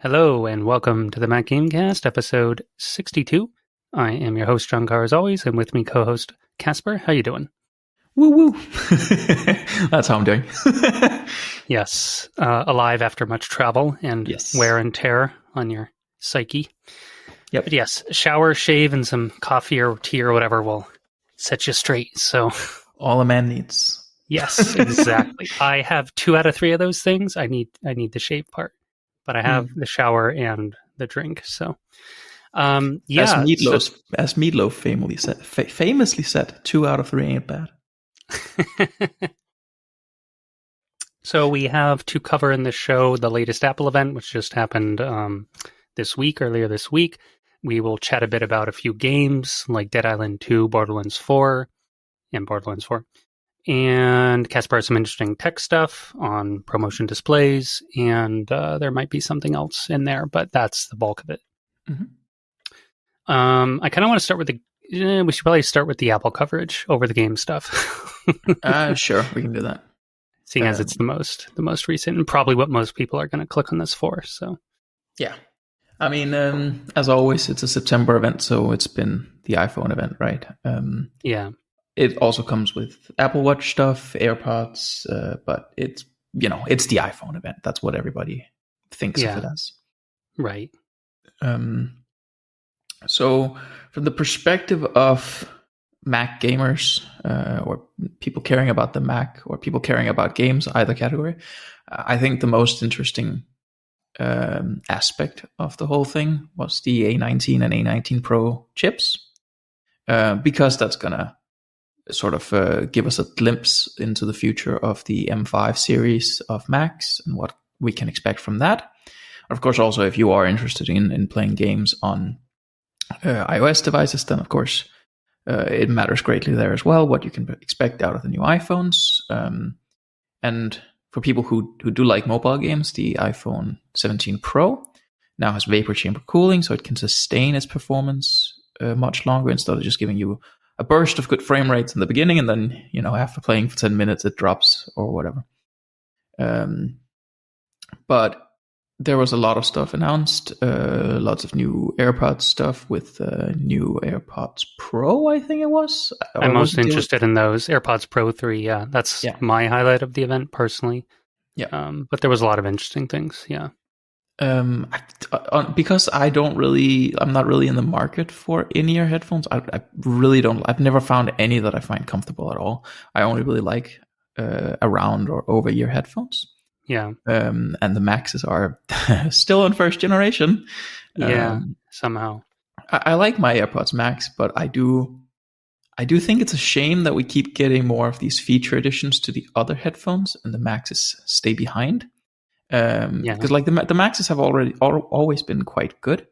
Hello and welcome to the Mac Gamecast, episode 62. I am your host, Jon Casper, as always, and with me co-host Casper. How you doing? Woo woo. That's how I'm doing. Yes, alive after much travel and wear and tear on your psyche. Yep. But yes, shower, shave, and some coffee or tea or whatever will set you straight. So all a man needs. Yes, exactly. I have 2 out of 3 of those things. I need the shave part, but I have the shower and the drink. So, yeah. As Meatloaf famously said, 2 out of 3 ain't bad. So we have to cover in this show the latest Apple event, which just happened earlier this week. We will chat a bit about a few games like Dead Island 2, Borderlands 4, and Borderlands 4. And Casper has some interesting tech stuff on promotion displays, and there might be something else in there, but that's the bulk of it. Mm-hmm. I kind of want to start with we should probably start with the Apple coverage over the game stuff. Sure, we can do that. Seeing as it's the most recent and probably what most people are going to click on this for. So, yeah. I mean, as always, it's a September event, so it's been the iPhone event, right? Yeah. It also comes with Apple Watch stuff, AirPods, but it's the iPhone event. That's what everybody thinks of it as. Right. So from the perspective of Mac gamers, or people caring about the Mac, or people caring about games, either category, I think the most interesting aspect of the whole thing was the A19 and A19 Pro chips, because that's going to sort of give us a glimpse into the future of the M5 series of Macs and what we can expect from that. Of course, also, if you are interested in playing games on iOS devices, then of course it matters greatly there as well, what you can expect out of the new iPhones. And for people who do like mobile games, the iPhone 17 Pro now has vapor chamber cooling, so it can sustain its performance much longer instead of just giving you a burst of good frame rates in the beginning, and then, after playing for 10 minutes, it drops or whatever. But there was a lot of stuff announced, lots of new AirPods stuff with new AirPods Pro, I think it was. I'm most interested in those. AirPods Pro 3, yeah. That's my highlight of the event, personally. Yeah. But there was a lot of interesting things, yeah. Because I'm not really in the market for in-ear headphones. I really don't. I've never found any that I find comfortable at all. I only really like around or over-ear headphones. Yeah. And the Maxes are still in first generation. Yeah, somehow. I like my AirPods Max, but I do think it's a shame that we keep getting more of these feature additions to the other headphones, and the Maxes stay behind. Because like the Maxes have always been quite good,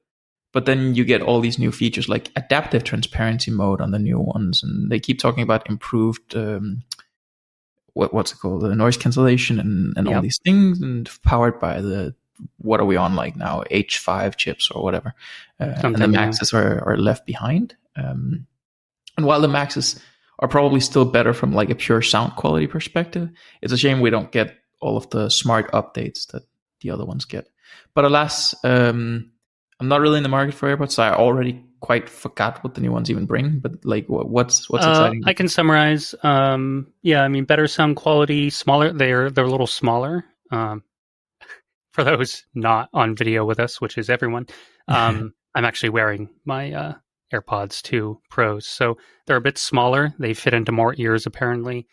but then you get all these new features like adaptive transparency mode on the new ones, and they keep talking about improved what's it called, the noise cancellation and all these things, and powered by the, what are we on like now, H5 chips or whatever, and the Maxes are left behind. And while the Maxes are probably still better from like a pure sound quality perspective, it's a shame we don't get all of the smart updates that the other ones get. But alas, I'm not really in the market for AirPods, so I already quite forgot what the new ones even bring. But like, what's exciting? I can summarize. Yeah, I mean, better sound quality, smaller. They're a little smaller. For those not on video with us, which is everyone, I'm actually wearing my AirPods 2 Pros, so they're a bit smaller. They fit into more ears, apparently.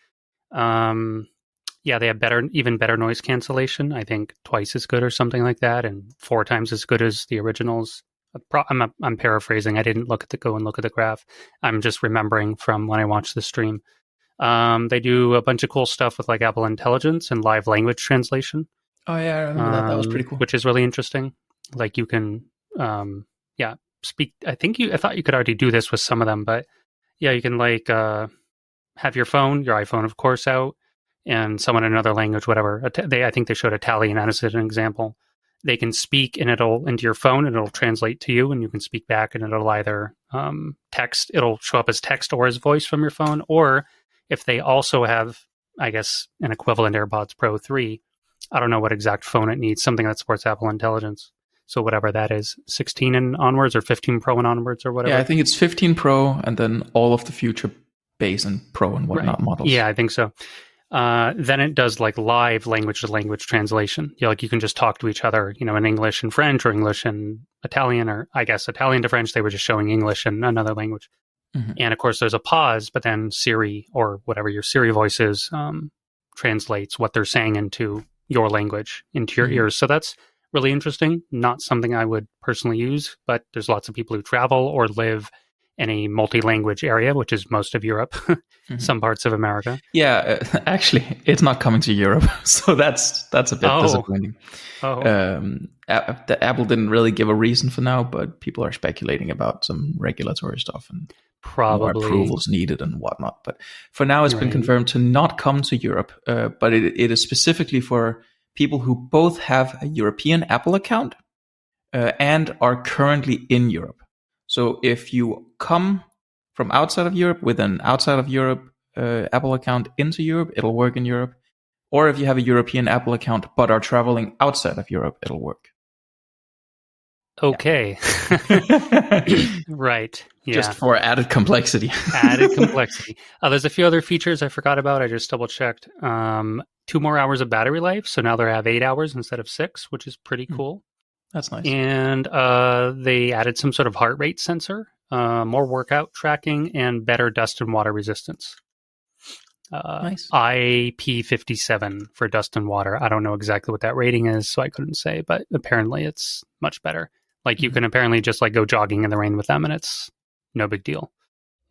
Yeah, they have even better noise cancellation. I think twice as good or something like that, and 4 times as good as the originals. I'm paraphrasing. I didn't go and look at the graph. I'm just remembering from when I watched the stream. They do a bunch of cool stuff with like Apple Intelligence and live language translation. Oh yeah, I remember that. That was pretty cool. Which is really interesting. Like you can, speak. I thought you could already do this with some of them, but yeah, you can like have your iPhone, of course, out, and someone in another language, whatever. I think they showed Italian as an example. They can speak and it'll into your phone and it'll translate to you, and you can speak back, and it'll either text. It'll show up as text or as voice from your phone, or if they also have, I guess, an equivalent AirPods Pro 3. I don't know what exact phone it needs, something that supports Apple Intelligence. So whatever that is, 16 and onwards, or 15 Pro and onwards, or whatever. Yeah, I think it's 15 Pro, and then all of the future base and Pro and whatnot models. Yeah, I think so. Then it does like live language to language translation. Like you can just talk to each other, in English and French, or English and Italian, or I guess Italian to French. They were just showing English and another language. Mm-hmm. And of course, there's a pause, but then Siri, or whatever your Siri voice is, translates what they're saying into your language, into your ears. So that's really interesting. Not something I would personally use, but there's lots of people who travel or live in a multi-language area, which is most of Europe, some parts of America. Yeah, actually, it's not coming to Europe, so that's a bit disappointing. Apple didn't really give a reason for now, but people are speculating about some regulatory stuff and probably more approvals needed and whatnot. But for now, it's been confirmed to not come to Europe, but it is specifically for people who both have a European Apple account and are currently in Europe. So if you come from outside of Europe with an outside of Europe Apple account into Europe, it'll work in Europe. Or if you have a European Apple account but are traveling outside of Europe, it'll work. Okay. Right. Yeah. Just for added complexity. There's a few other features I forgot about. I just double checked. 2 more hours of battery life. So now they have 8 hours instead of 6, which is pretty cool. That's nice. And they added some sort of heart rate sensor, more workout tracking, and better dust and water resistance. Nice. IP57 for dust and water. I don't know exactly what that rating is, so I couldn't say, but apparently it's much better. Like you can apparently just like go jogging in the rain with them, and it's no big deal.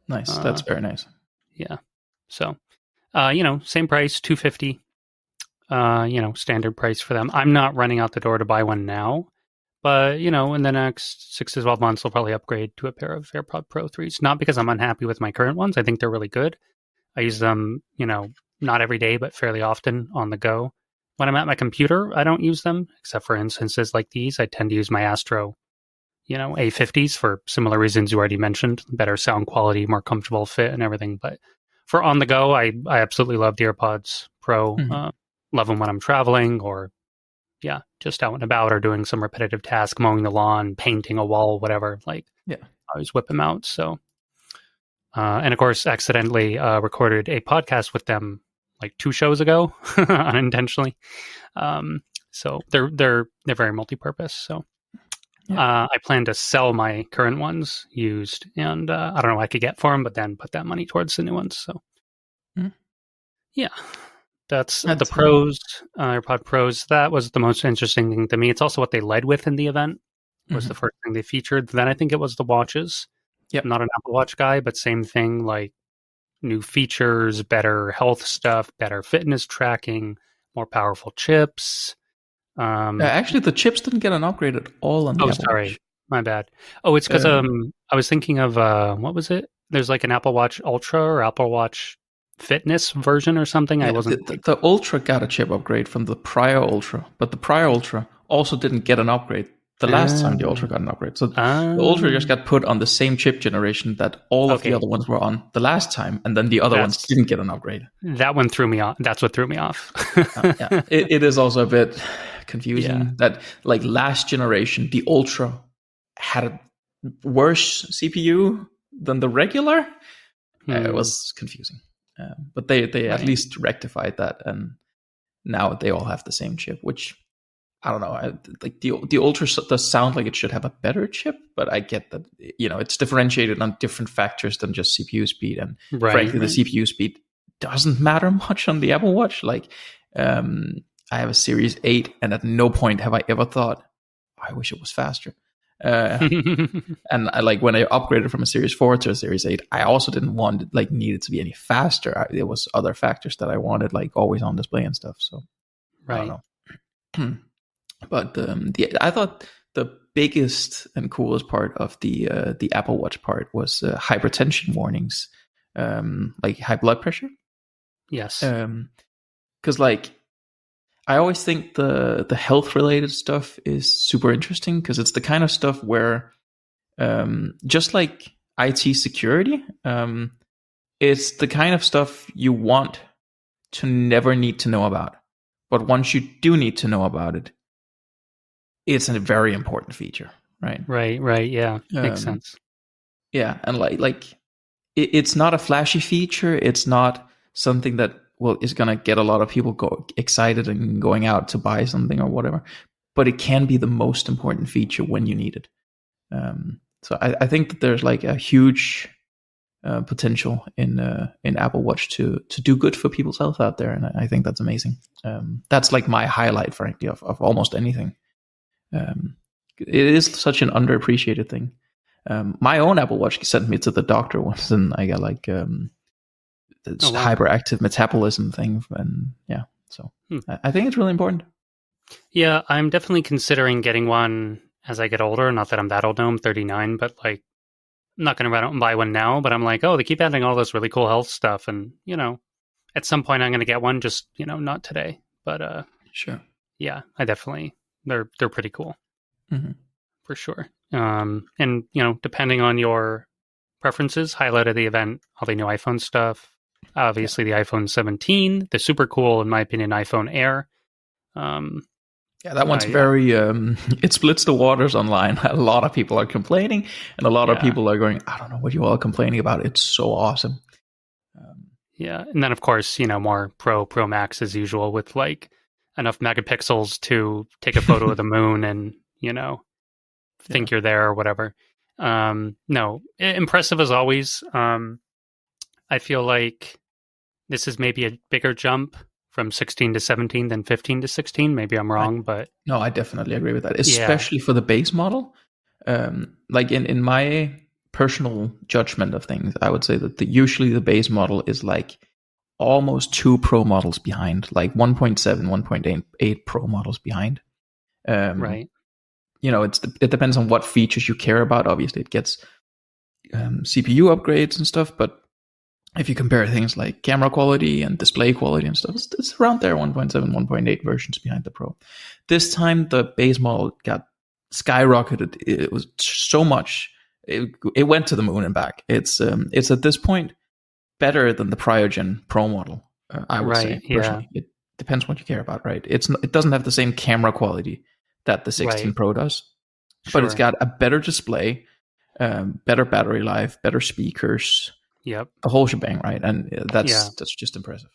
Nice. That's very nice. Yeah. So, same price, $250. Standard price for them. I'm not running out the door to buy one now. But, in the next 6 to 12 months, I'll probably upgrade to a pair of AirPod Pro 3s. Not because I'm unhappy with my current ones. I think they're really good. I use them, not every day, but fairly often on the go. When I'm at my computer, I don't use them, except for instances like these. I tend to use my Astro, A50s for similar reasons you already mentioned. Better sound quality, more comfortable fit and everything. But for on the go, I absolutely love the AirPods Pro. Love them when I'm traveling or just out and about or doing some repetitive task, mowing the lawn, painting a wall, whatever. I always whip them out. So, and of course, accidentally recorded a podcast with them like 2 shows ago, unintentionally. So they're very multi-purpose. So, I plan to sell my current ones used, and I don't know what I could get for them, but then put that money towards the new ones. So, yeah. That's the Pros, AirPod Pros. That was the most interesting thing to me. It's also what they led with in the event. Was the first thing they featured. Then I think it was the watches. Yep. I'm not an Apple Watch guy, but same thing, like new features, better health stuff, better fitness tracking, more powerful chips. Actually, the chips didn't get an upgrade at all on the Apple Watch. My bad. Oh, it's because I was thinking of, what was it? There's like an Apple Watch Ultra or Apple Watch Fitness version or something. Yeah, I wasn't. The Ultra got a chip upgrade from the prior Ultra, but the prior Ultra also didn't get an upgrade the last time the Ultra got an upgrade. So the Ultra just got put on the same chip generation that all of the other ones were on the last time, and then the other ones didn't get an upgrade. That one threw me off. That's what threw me off. It is also a bit confusing that like last generation, the Ultra had a worse CPU than the regular. It was confusing. But they at least rectified that, and now they all have the same chip, which I don't know. Like the Ultra does sound like it should have a better chip, but I get that it's differentiated on different factors than just CPU speed, and frankly, the CPU speed doesn't matter much on the Apple Watch. Like I have a Series 8, and at no point have I ever thought I wish it was faster. And I, like when I upgraded from a Series 4 to a Series 8, I also didn't want it need it to be any faster. There was other factors that I wanted, like always on display and stuff. So I don't know. But I thought the biggest and coolest part of the Apple Watch part was hypertension warnings, like high blood pressure. Yes. Because I always think the health related stuff is super interesting because it's the kind of stuff where just like IT security, it's the kind of stuff you want to never need to know about. But once you do need to know about it, it's a very important feature, right? Right. Yeah, makes Um, sense. yeah, and it's not a flashy feature. It's not something that is gonna get a lot of people go excited and going out to buy something or whatever. But it can be the most important feature when you need it. So I think that there's like a huge potential in Apple Watch to do good for people's health out there, and I think that's amazing. That's like my highlight, frankly, of almost anything. It is such an underappreciated thing. My own Apple Watch sent me to the doctor once, and I got like this Oh wow. hyperactive metabolism thing, and yeah, so Hmm. I think it's really important. Yeah, I'm definitely considering getting one as I get older. Not that I'm that old now, I'm 39, but like, I'm not going to run out and buy one now. But I'm like, oh, they keep adding all this really cool health stuff, and at some point I'm going to get one. Just not today, but Sure. yeah, I definitely they're pretty cool Mm-hmm. for sure. And depending on your preferences, highlight of the event, all the new iPhone stuff. Obviously, the iPhone 17, the super cool, in my opinion, iPhone Air. Yeah, that one's Yeah, very. It splits the waters online. A lot of people are complaining, and a lot of yeah, people are going, "I don't know what you all are complaining about. It's so awesome." yeah. And then, of course, more Pro Max as usual with like enough megapixels to take a photo of the moon and think Yeah. you're there or whatever. No, impressive as always. I feel like this is maybe a bigger jump from 16 to 17 than 15 to 16. Maybe I'm I, wrong, but no, I definitely agree with that, yeah, especially for the base model. Like in my personal judgment of things, I would say that usually the base model is like almost two Pro models behind, like 1.7, 1.8 Pro models behind. Um, right, it depends on what features you care about. Obviously, it gets CPU upgrades and stuff, but if you compare things like camera quality and display quality and stuff, it's around there, 1.7, 1.8 versions behind the Pro. This time, the base model got skyrocketed. It was so much. It went to the moon and back. It's at this point better than the prior gen Pro model. I would say right, yeah, personally. It depends what you care about, right? It doesn't have the same camera quality that the 16 right, Pro does, but it's sure, got a better display, better battery life, better speakers, yep, the whole shebang, right? And yeah. that's just impressive.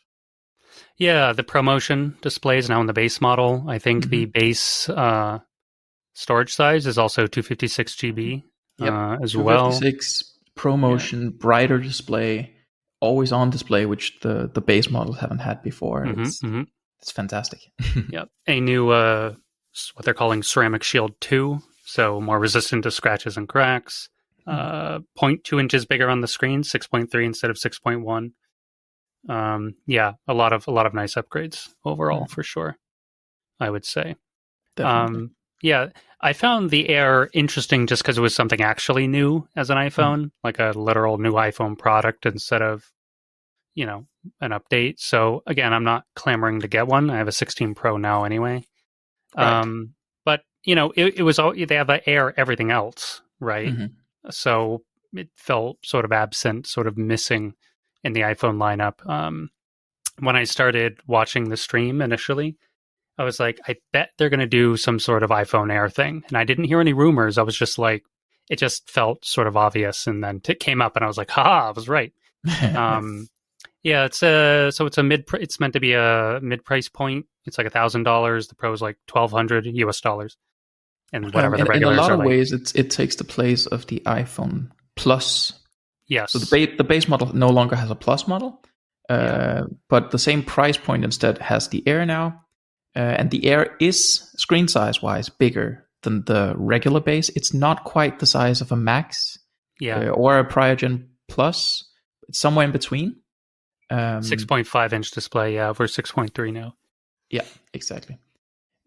Yeah, the ProMotion display is now in the base model. I think Mm-hmm. the base storage size is also 256 GB Yep, as well. 256 Yeah. ProMotion, brighter display, always on display, which the base models haven't had before. hmm hmm It's fantastic. Yep. A new what they're calling Ceramic Shield 2, so more resistant to scratches and cracks. Mhm. 0.2 inches bigger on the screen, 6.3 instead of 6.1. Yeah, a lot of nice upgrades overall Mhm. for sure, I would say. Definitely. Yeah, I found the Air interesting just because it was something actually new as an Mhm. iPhone, like a literal new iPhone product instead of, you know, an update. So again, I'm not clamoring to get one. I have a 16 Pro now anyway. Right. But it was all they have the Air everything else, right? Mhm. So it felt sort of absent, sort of missing in the iPhone lineup. When I started watching the stream initially, I was like, I bet they're going to do some sort of iPhone Air thing. And I didn't hear any rumors. I was just like, it just felt sort of obvious. And then it came up and I was like, haha, I was right. Yeah. Um, yeah, it's meant to be a mid price point. It's like $1,000. The Pro is like 1,200 US dollars. And whatever the In a regulars lot are of like, ways, it takes the place of the iPhone Plus. So yes. the base model no longer has a Plus model, Yeah. but the same price point instead has the Air now, and the Air is screen size wise bigger than the regular base. It's not quite the size of a Max Yeah. or a prior gen Plus. It's somewhere in between. 6.5 inch display. Yeah. We're 6.3 now. Yeah, exactly.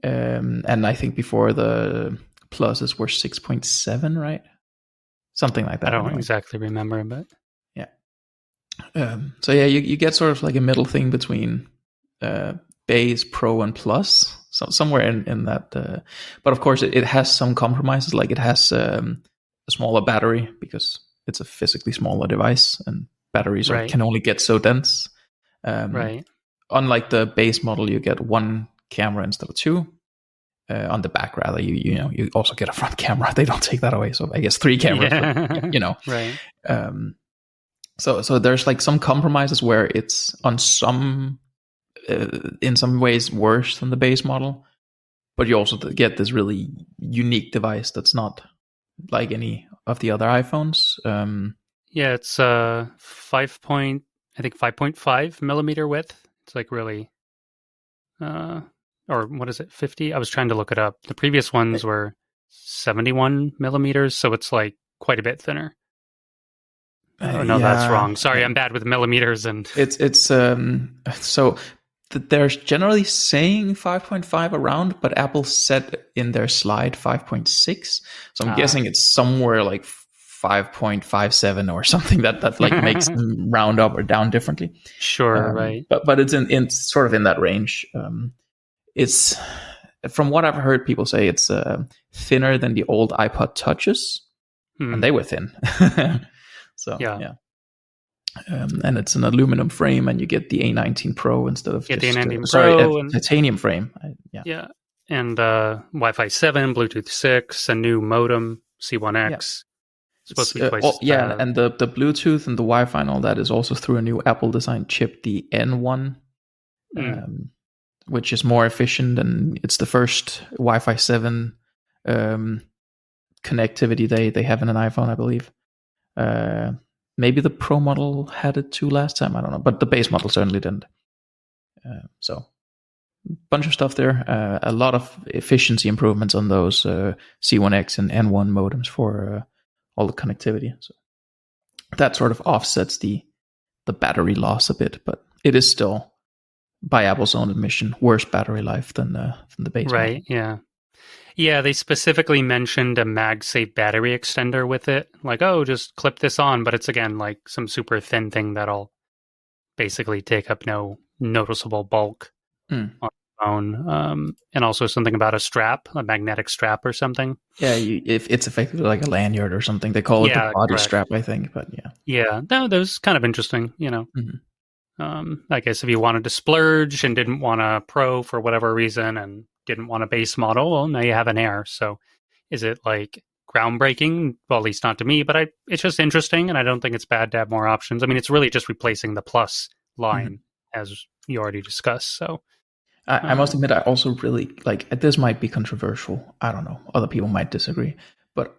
And I think before the pluses were 6.7, right? Something like I that, don't anyway. exactly remember, but Yeah. So yeah, you get sort of like a middle thing between base, pro, and plus, so somewhere in that. But of course, it has some compromises. Like it has a smaller battery because it's a physically smaller device, and batteries right. can only get so dense. Um, Right. Unlike the base model, you get one camera instead of two. on the back rather. You also get a front camera. They don't take that away. So I guess 3 cameras. Yeah. But, Right. So there's like some compromises where it's on some in some ways worse than the base model, but you also get this really unique device that's not like any of the other iPhones. Yeah, it's 5.5 millimeter width. It's like really, or what is it, 50? I was trying to look it up. The previous ones were 71 millimeters, so it's like quite a bit thinner. Oh no, that's wrong. Sorry, I'm bad with millimeters and it's so they're generally saying 5.5 around, but Apple said in their slide 5.6. So I'm guessing it's somewhere like 5.57 or something that like makes them round up or down differently. Sure, right. But it's in sort of in that range. It's from what I've heard people say, it's thinner than the old iPod Touches, and they were thin. So yeah. And it's an aluminum frame, and you get the A19 Pro instead of the A19 Pro and titanium frame. Yeah, and Wi-Fi 7, Bluetooth 6, a new modem, C1X. Yeah. Supposed to be twice. And the Bluetooth and the Wi-Fi and all that is also through a new Apple-designed chip, the N1, which is more efficient, and it's the first Wi-Fi 7 connectivity they have in an iPhone, I believe. Maybe the Pro model had it too last time, I don't know, but the base model certainly didn't. So, bunch of stuff there. A lot of efficiency improvements on those C1X and N1 modems for all the connectivity. So that sort of offsets the battery loss a bit, but it is still, by Apple's own admission, worse battery life than the base model. Right, yeah. Yeah, they specifically mentioned a MagSafe battery extender with it. Like, oh, just clip this on, but it's again like some super thin thing that'll basically take up no noticeable bulk on the phone. And also something about a strap, a magnetic strap or something. Yeah, if it's effectively like a lanyard or something. They call it the body strap, I think, but yeah. Yeah, that was kind of interesting, I guess if you wanted to splurge and didn't want a Pro for whatever reason and didn't want a base model, well, now you have an Air. So is it like groundbreaking? Well, at least not to me, but it's just interesting, and I don't think it's bad to have more options. I mean, it's really just replacing the Plus line, as you already discussed. So I must admit, I also really like, this might be controversial. I don't know. Other people might disagree, but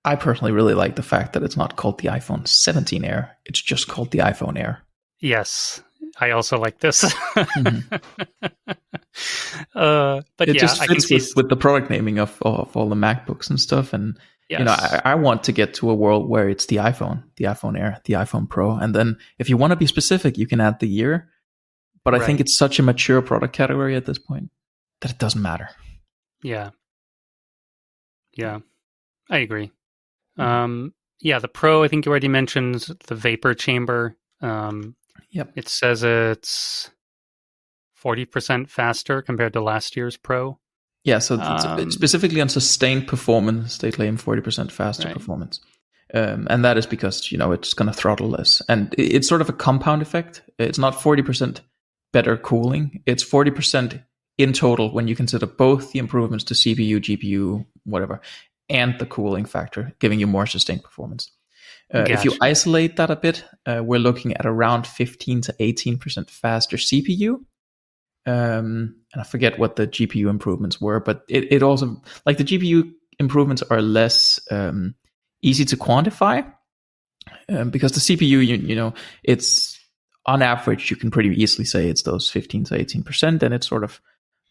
I personally really like the fact that it's not called the iPhone 17 Air. It's just called the iPhone Air. Yes, I also like this. But it just fits with the product naming of all the MacBooks and stuff. And I want to get to a world where it's the iPhone Air, the iPhone Pro, and then if you want to be specific, you can add the year. But I think it's such a mature product category at this point that it doesn't matter. Yeah, I agree. The Pro, I think you already mentioned the vapor chamber. Yep. It says it's 40% faster compared to last year's Pro. Yeah, so specifically on sustained performance, they claim 40% faster performance. And that is because, it's going to throttle less. And it's sort of a compound effect. It's not 40% better cooling. It's 40% in total when you consider both the improvements to CPU, GPU, whatever, and the cooling factor, giving you more sustained performance. Gotcha. If you isolate that a bit, we're looking at around 15 to 18% faster CPU. And I forget what the GPU improvements were, but it also, like, the GPU improvements are less easy to quantify because the CPU, it's on average, you can pretty easily say it's those 15 to 18%, and it's sort of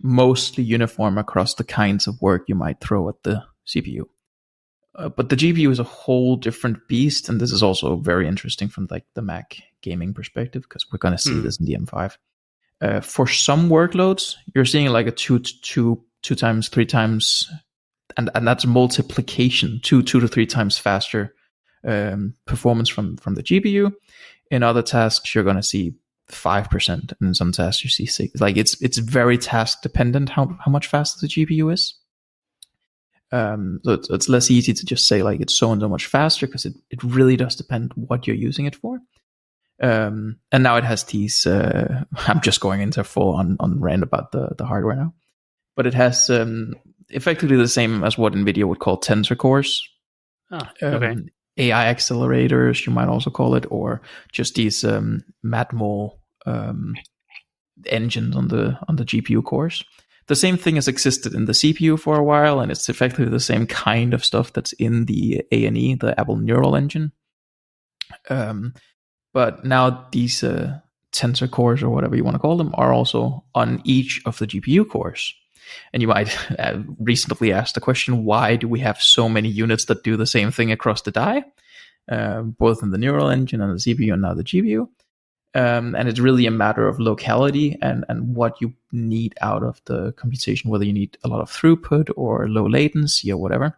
mostly uniform across the kinds of work you might throw at the CPU. But the GPU is a whole different beast, and this is also very interesting from like the Mac gaming perspective, because we're going to see this in the M5. For some workloads, you're seeing like a two times, 3 times, and that's multiplication, two to 3 times faster performance from the GPU. In other tasks, you're going to see 5%, and in some tasks you see 6%. Like it's very task dependent how much faster the GPU is. So it's less easy to just say like it's so and so much faster, because it really does depend what you're using it for. And now it has these. I'm just going into full on rant about the hardware now, but it has effectively the same as what NVIDIA would call tensor cores. Oh, okay. AI accelerators, you might also call it, or just these Matmul engines on the GPU cores. The same thing has existed in the CPU for a while, and it's effectively the same kind of stuff that's in the A&E, the Apple Neural Engine. But now these tensor cores, or whatever you want to call them, are also on each of the GPU cores. And you might reasonably ask the question, why do we have so many units that do the same thing across the die, both in the neural engine and the CPU and now the GPU? And it's really a matter of locality and what you need out of the computation, whether you need a lot of throughput or low latency or whatever.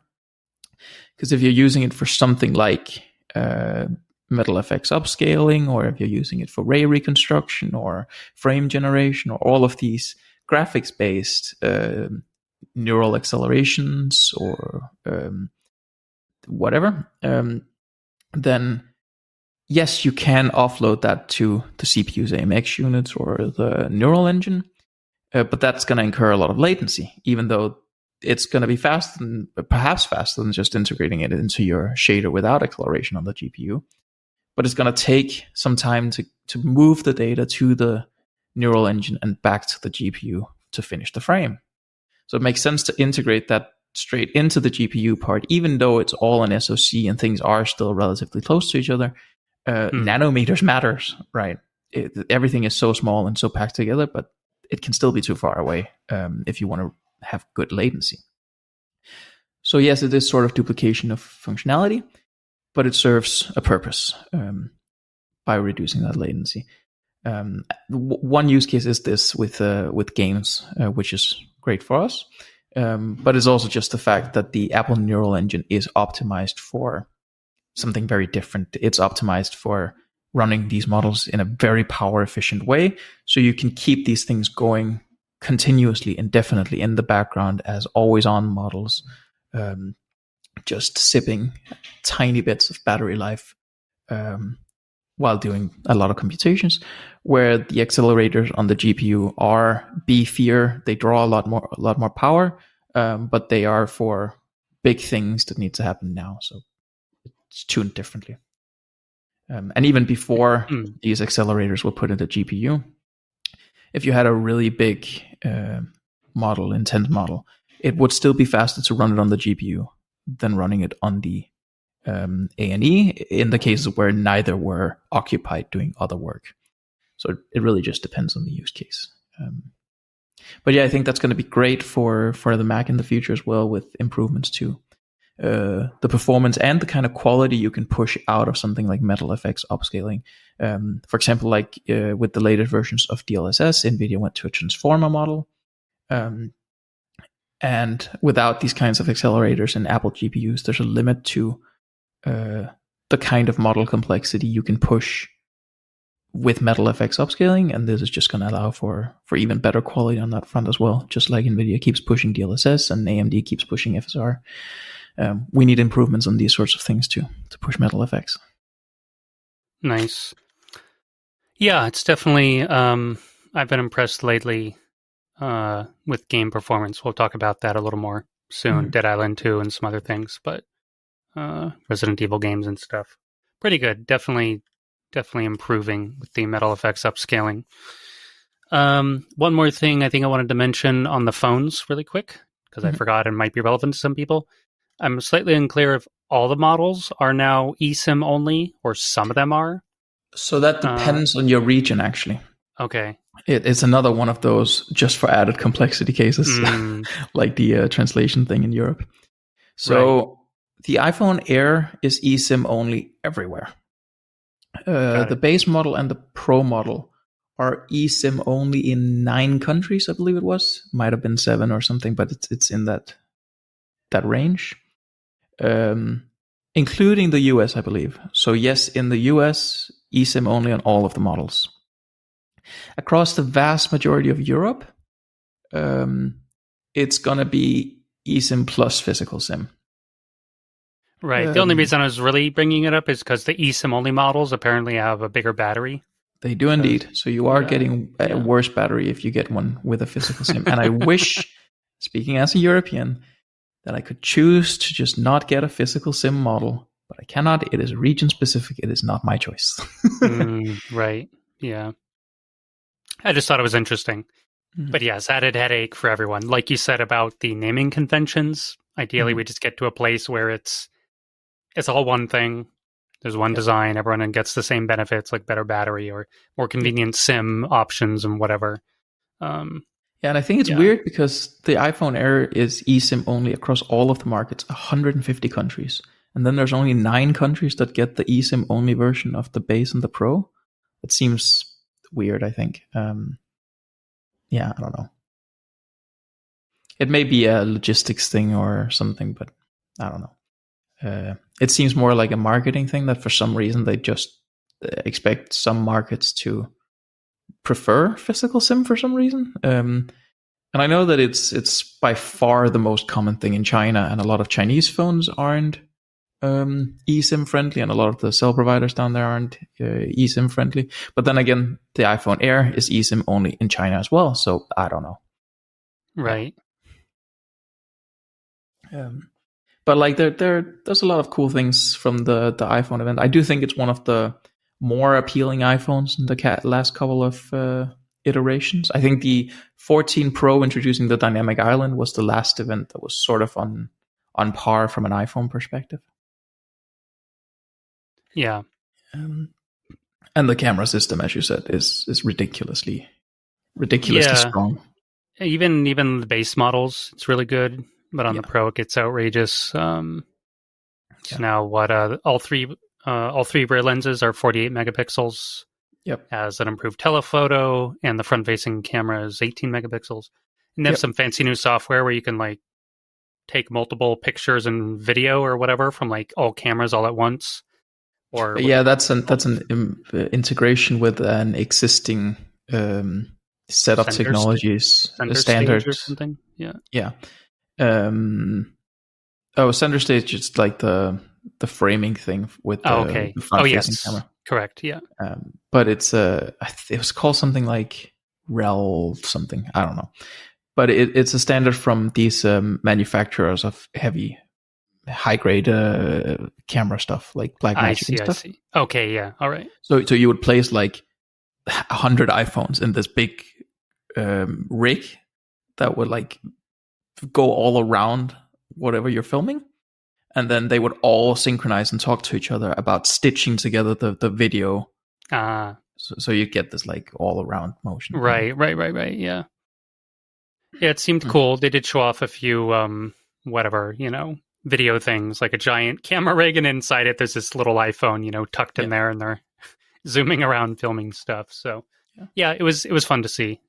Because if you're using it for something like metal effects upscaling, or if you're using it for ray reconstruction or frame generation, or all of these graphics-based neural accelerations or whatever, then yes, you can offload that to the CPU's AMX units or the neural engine, but that's going to incur a lot of latency, even though it's going to be fast and perhaps faster than just integrating it into your shader without acceleration on the GPU. But it's going to take some time to move the data to the neural engine and back to the GPU to finish the frame. So it makes sense to integrate that straight into the GPU part, even though it's all an SoC and things are still relatively close to each other. Nanometers matters, right? Everything is so small and so packed together, but it can still be too far away if you want to have good latency. So yes, it is sort of duplication of functionality, but it serves a purpose by reducing that latency. One use case is this with games, which is great for us, but it's also just the fact that the Apple Neural Engine is optimized for something very different. It's optimized for running these models in a very power efficient way, so you can keep these things going continuously, indefinitely in the background as always on models, just sipping tiny bits of battery life while doing a lot of computations, where the accelerators on the GPU are beefier. They draw a lot more power, but they are for big things that need to happen now. So it's tuned differently. And even before these accelerators were put into GPU, if you had a really big intent model, it would still be faster to run it on the GPU than running it on the A&E in the cases where neither were occupied doing other work. So it really just depends on the use case. But yeah, I think that's going to be great for the Mac in the future as well, with improvements to the performance and the kind of quality you can push out of something like metal effects upscaling. For example, like with the later versions of DLSS, NVIDIA went to a transformer model. And without these kinds of accelerators in Apple GPUs, there's a limit to the kind of model complexity you can push with metal effects upscaling, and this is just going to allow for even better quality on that front as well. Just like NVIDIA keeps pushing DLSS and AMD keeps pushing FSR, we need improvements on these sorts of things to push metal effects. Nice. Yeah, it's definitely, I've been impressed lately with game performance. We'll talk about that a little more soon. Dead Island 2 and some other things, but Resident Evil games and stuff. Pretty good. Definitely improving with the metal effects upscaling. One more thing I think I wanted to mention on the phones really quick, because I forgot and might be relevant to some people. I'm slightly unclear if all the models are now eSIM only or some of them are. So that depends on your region, actually. Okay. It's another one of those just for added complexity cases, like the translation thing in Europe. So the iPhone Air is eSIM only everywhere. The base model and the Pro model are eSIM only in 9 countries, I believe it was. Might have been 7 or something, but it's in that range. Including the US, I believe. So yes, in the US, eSIM only on all of the models. Across the vast majority of Europe, it's going to be eSIM plus physical SIM. Right. The only reason I was really bringing it up is because the eSIM only models apparently have a bigger battery. They do indeed. So you are getting a worse battery if you get one with a physical SIM. And I wish, speaking as a European, that I could choose to just not get a physical SIM model, but I cannot. It is region specific. It is not my choice. Right. Yeah. I just thought it was interesting. But yes, added headache for everyone. Like you said about the naming conventions, ideally we just get to a place where it's all one thing. There's one design. Everyone gets the same benefits, like better battery or more convenient SIM options and whatever. And I think it's weird because the iPhone Air is eSIM only across all of the markets, 150 countries. And then there's only 9 countries that get the eSIM only version of the base and the Pro. It seems weird, I think. I don't know. It may be a logistics thing or something, but I don't know. It seems more like a marketing thing that for some reason they just expect some markets to prefer physical SIM for some reason. And I know that it's by far the most common thing in China, and a lot of Chinese phones aren't eSIM friendly, and a lot of the cell providers down there aren't eSIM friendly. But then again, the iPhone Air is eSIM only in China as well, so I don't know. Right. But like there's a lot of cool things from the iPhone event. I do think it's one of the more appealing iPhones in the last couple of iterations. I think the 14 Pro introducing the dynamic island was the last event that was sort of on par from an iPhone perspective. Yeah. And the camera system, as you said, is ridiculously strong. Even the base models, it's really good, but on the Pro it gets outrageous. So now what? All three rear lenses are 48 megapixels. Yep. Has an improved telephoto, and the front-facing camera is 18 megapixels. And they have some fancy new software where you can like take multiple pictures and video or whatever from like all cameras all at once. Or that's an integration with an existing set of technologies, standard or something. Yeah. Center stage is like the framing thing with the front-facing camera. Correct. Yeah. But it was called something like REL something. I don't know. But it's a standard from these manufacturers of heavy, high-grade camera stuff, like Blackmagic and stuff. I see. Okay, yeah. All right. So you would place like 100 iPhones in this big rig that would like go all around whatever you're filming. And then they would all synchronize and talk to each other about stitching together the video. So you get this like all around motion. Right. Yeah. Yeah, it seemed cool. They did show off a few, video things, like a giant camera rig, and inside it there's this little iPhone, tucked in there, and they're zooming around filming stuff. So it was fun to see,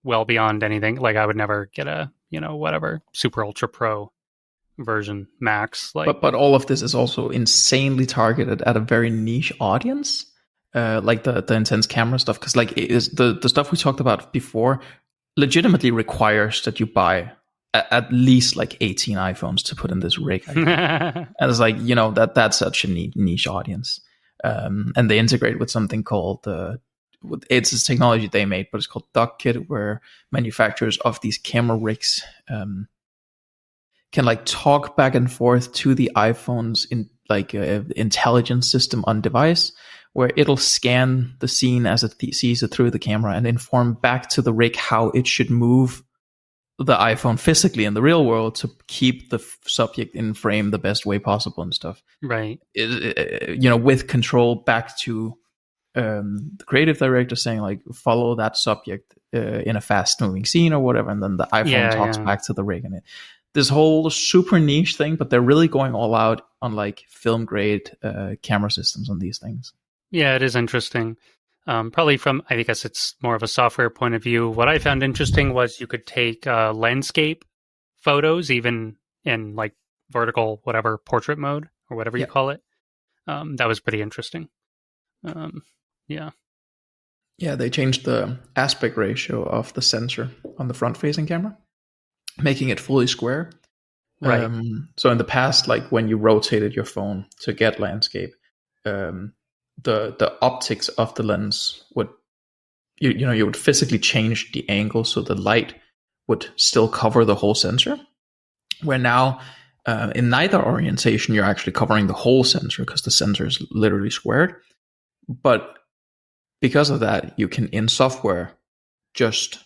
well beyond anything. Like I would never get a, super ultra pro version max. Like, but all of this is also insanely targeted at a very niche audience. Like the intense camera stuff, because like it is the stuff we talked about before legitimately requires that you buy at least like 18 iPhones to put in this rig. And it's like, that's such a niche audience. And they integrate with something called it's this technology they made, but it's called DockKit, where manufacturers of these camera rigs can like talk back and forth to the iPhones in like an intelligence system on device, where it'll scan the scene as it sees it through the camera and inform back to the rig how it should move the iPhone physically in the real world to keep the subject in frame the best way possible and stuff. Right. With control back to the creative director saying like, follow that subject in a fast moving scene or whatever. And then the iPhone talks back to the rig, and this whole super niche thing, but they're really going all out on like film grade camera systems on these things. Yeah, it is interesting. Probably from, I guess it's more of a software point of view. What I found interesting was you could take landscape photos, even in like vertical, whatever, portrait mode or whatever you call it. That was pretty interesting. Yeah, they changed the aspect ratio of the sensor on the front-facing camera, making it fully square. Right. So in the past, like when you rotated your phone to get landscape, the optics of the lens would you would physically change the angle, so the light would still cover the whole sensor, where now in neither orientation you're actually covering the whole sensor because the sensor is literally squared. But because of that, you can in software just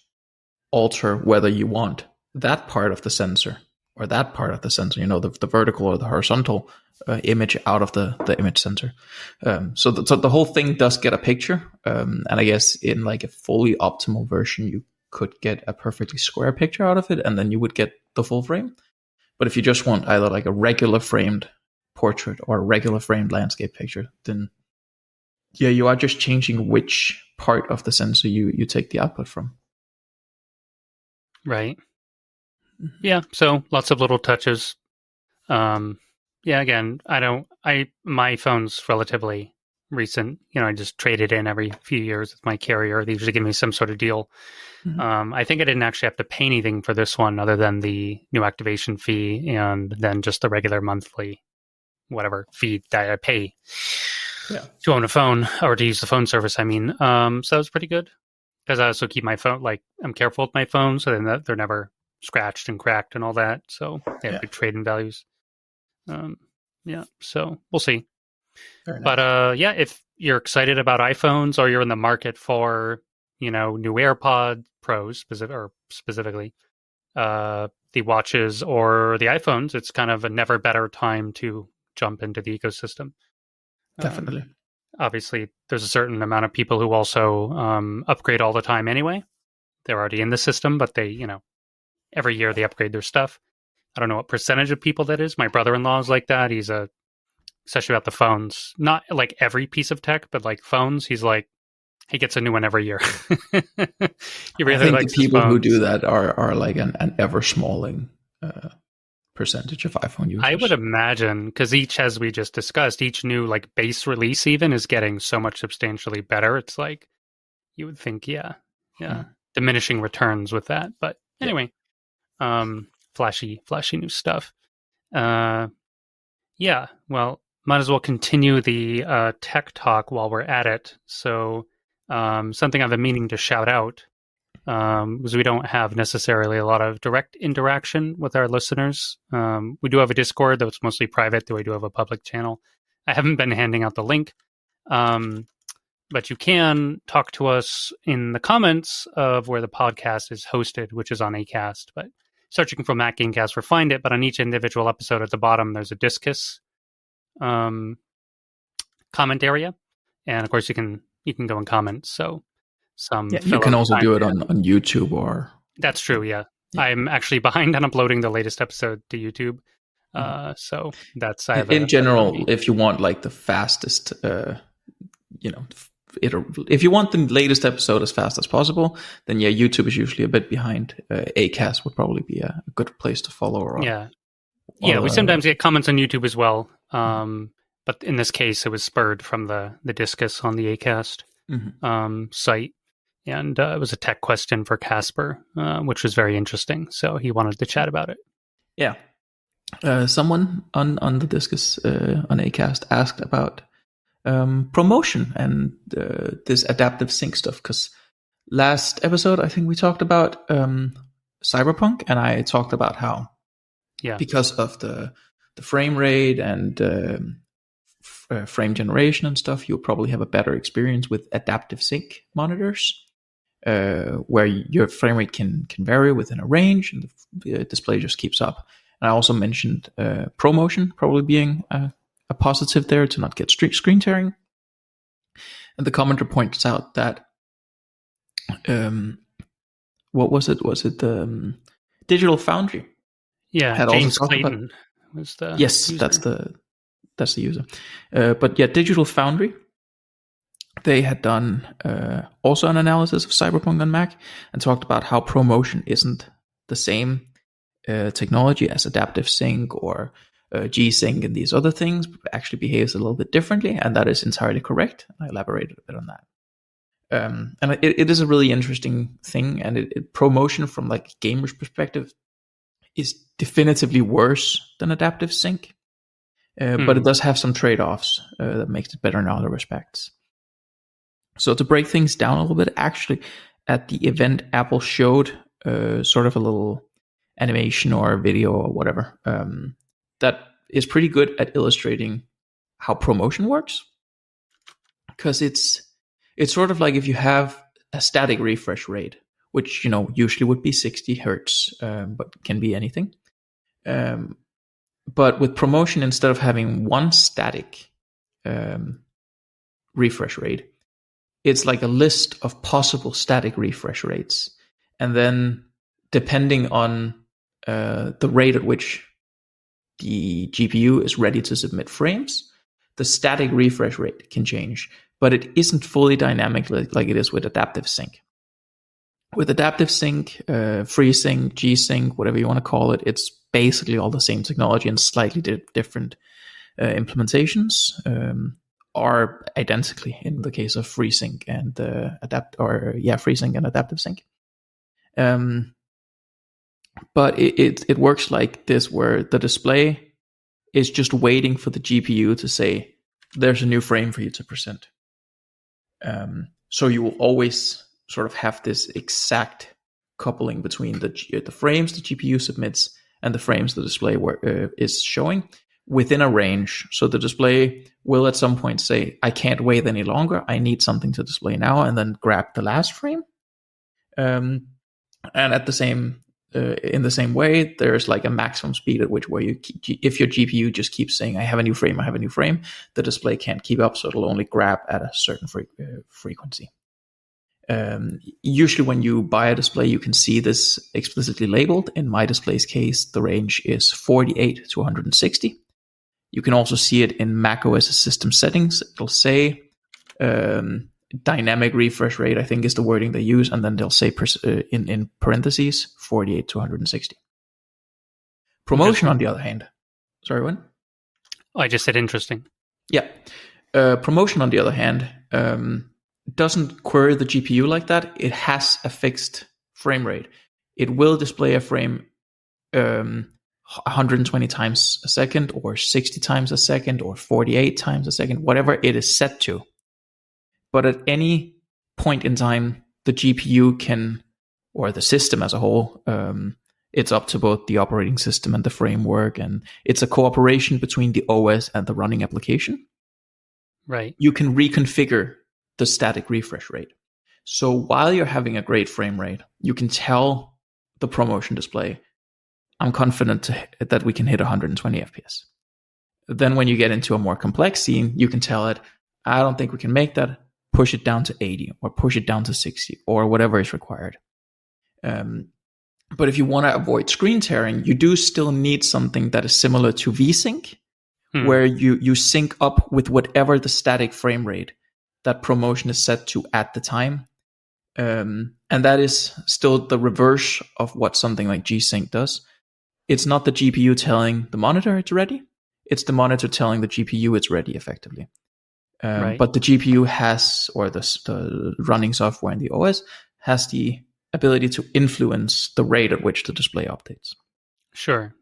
alter whether you want that part of the sensor or that part of the sensor, the vertical or the horizontal image out of the image sensor. So the whole thing does get a picture. And I guess in like a fully optimal version, you could get a perfectly square picture out of it, and then you would get the full frame. But if you just want either like a regular framed portrait or a regular framed landscape picture, then yeah, you are just changing which part of the sensor you take the output from. Right. Yeah, so lots of little touches. Yeah, again, my phone's relatively recent. I just trade it in every few years with my carrier. They usually give me some sort of deal. Mm-hmm. I think I didn't actually have to pay anything for this one other than the new activation fee and then just the regular monthly whatever fee that I pay to own a phone or to use the phone service. So that was pretty good because I also keep my phone, like I'm careful with my phone so then they're never scratched and cracked and all that. So they have good trade-in values. So we'll see. Nice. But if you're excited about iPhones or you're in the market for, new AirPod Pros specifically, the watches or the iPhones, it's kind of a never better time to jump into the ecosystem. Definitely. Obviously, there's a certain amount of people who also upgrade all the time anyway. They're already in the system, but they, every year they upgrade their stuff. I don't know what percentage of people that is. My brother-in-law is like that. He's especially about the phones, not like every piece of tech, but like phones. He's like, he gets a new one every year. He really I think likes the people who do that are like an ever smalling percentage of iPhone users. I would imagine, because as we just discussed, each new like base release even is getting so much substantially better. It's like you would think, diminishing returns with that. But anyway, flashy new stuff. Well, might as well continue the tech talk while we're at it. So something I've been meaning to shout out, because we don't have necessarily a lot of direct interaction with our listeners. We do have a Discord, though it's mostly private, though we do have a public channel. I haven't been handing out the link, but you can talk to us in the comments of where the podcast is hosted, which is on Acast. But searching for Mac Gamecast will find it, but on each individual episode at the bottom, there's a Discus comment area. And of course, you can go and comment. So you can also do it on YouTube or... That's true, yeah. I'm actually behind on uploading the latest episode to YouTube. So that's... in general, if you want like the fastest, if you want the latest episode as fast as possible, then YouTube is usually a bit behind. Acast would probably be a good place to follow. We sometimes get comments on YouTube as well. But in this case, it was spurred from the Discus on the Acast site. And it was a tech question for Casper, which was very interesting. So he wanted to chat about it. Yeah. Someone on the Discus on Acast asked about promotion and this adaptive sync stuff, because last episode I think we talked about Cyberpunk, and I talked about how because of the frame rate and frame generation and stuff, you'll probably have a better experience with adaptive sync monitors, where your frame rate can vary within a range and the display just keeps up. And I also mentioned ProMotion probably being a positive there to not get screen tearing. And the commenter points out that what was it? Was it the Digital Foundry? Yeah, had James also Clayton was the user. That's the user. But Digital Foundry, they had done also an analysis of Cyberpunk on Mac and talked about how ProMotion isn't the same technology as adaptive sync or G-Sync and these other things, actually behaves a little bit differently, and that is entirely correct. I elaborated a bit on that. And it is a really interesting thing, and ProMotion from like a gamer's perspective is definitively worse than adaptive sync, but it does have some trade-offs that makes it better in other respects. So to break things down a little bit, actually at the event Apple showed sort of a little animation or video or whatever that is pretty good at illustrating how ProMotion works. Because it's sort of like if you have a static refresh rate, which usually would be 60 hertz, but can be anything. But with ProMotion, instead of having one static refresh rate, it's like a list of possible static refresh rates. And then depending on the rate at which the GPU is ready to submit frames, the static refresh rate can change. But it isn't fully dynamic like it is with adaptive sync. With adaptive sync, FreeSync, G-Sync, whatever you want to call it, it's basically all the same technology and slightly different implementations, are identically in the case of FreeSync and FreeSync and adaptive sync. But it works like this, where the display is just waiting for the GPU to say, there's a new frame for you to present. So you will always sort of have this exact coupling between the frames the GPU submits and the frames the display is showing within a range. So the display will at some point say, I can't wait any longer, I need something to display now, and then grab the last frame. And at the same in the same way, there's like a maximum speed at which if your GPU just keeps saying, I have a new frame, the display can't keep up, so it'll only grab at a certain frequency. Usually when you buy a display, you can see this explicitly labeled. In my display's case, the range is 48 to 160. You can also see it in macOS system settings. It'll say dynamic refresh rate, I think is the wording they use, and then they'll say in parentheses 48 to 160. ProMotion, on the other hand, sorry, what? I just said interesting. Yeah. ProMotion, on the other hand, doesn't query the GPU like that. It has a fixed frame rate. It will display a frame 120 times a second, or 60 times a second, or 48 times a second, whatever it is set to. But at any point in time, the GPU can, or the system as a whole, it's up to both the operating system and the framework, and it's a cooperation between the OS and the running application. Right. You can reconfigure the static refresh rate. So while you're having a great frame rate, you can tell the ProMotion display, I'm confident that we can hit 120 FPS. Then when you get into a more complex scene, you can tell it, I don't think we can make that. Push it down to 80 or push it down to 60 or whatever is required. But if you want to avoid screen tearing, you do still need something that is similar to VSync, where you sync up with whatever the static frame rate that ProMotion is set to at the time. And that is still the reverse of what something like G-Sync does. It's not the GPU telling the monitor it's ready. It's the monitor telling the GPU it's ready, effectively. Right. But the GPU has, or the running software in the OS has the ability to influence the rate at which the display updates. Sure.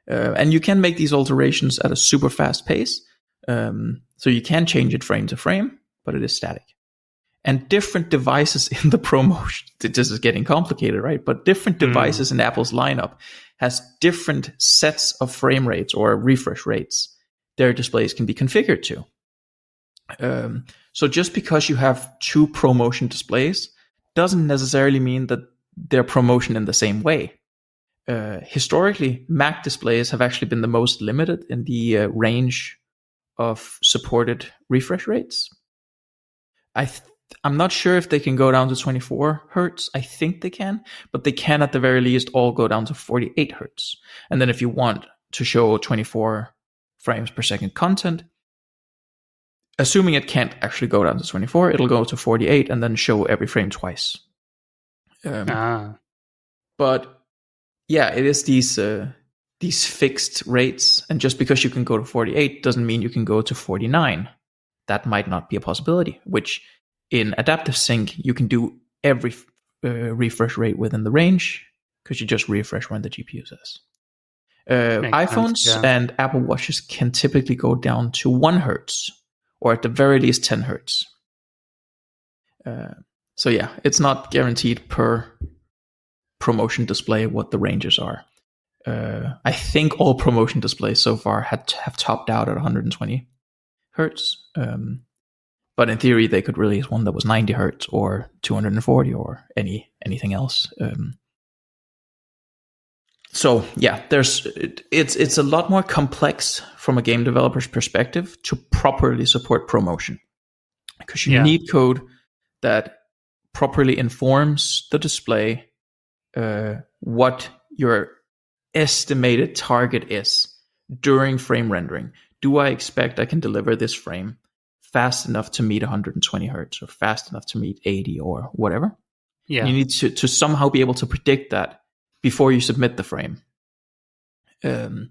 And you can make these alterations at a super fast pace. So you can change it frame to frame, but it is static. And different devices in the ProMotion, this is getting complicated, right? But different devices in Apple's lineup has different sets of frame rates or refresh rates their displays can be configured to. So just because you have two ProMotion displays doesn't necessarily mean that they're ProMotion in the same way. Historically, Mac displays have actually been the most limited in the range of supported refresh rates. I'm not sure if they can go down to 24 hertz. I think they can, but they can at the very least all go down to 48 hertz. And then if you want to show 24 frames per second content, assuming it can't actually go down to 24, it'll go to 48 and then show every frame twice. But yeah, it is these fixed rates, and just because you can go to 48 doesn't mean you can go to 49. That might not be a possibility, which in adaptive sync, you can do every refresh rate within the range because you just refresh when the GPU says. iPhones and Apple Watches can typically go down to 1 hertz, or at the very least 10 hertz. So yeah, it's not guaranteed per promotion display what the ranges are. I think all promotion displays so far have topped out at 120 hertz. But in theory, they could release one that was 90 hertz or 240 or anything else. So yeah, it's a lot more complex from a game developer's perspective to properly support ProMotion, because you need code that properly informs the display what your estimated target is during frame rendering. Do I expect I can deliver this frame fast enough to meet 120 hertz or fast enough to meet 80 or whatever? Yeah. You need to somehow be able to predict that before you submit the frame. And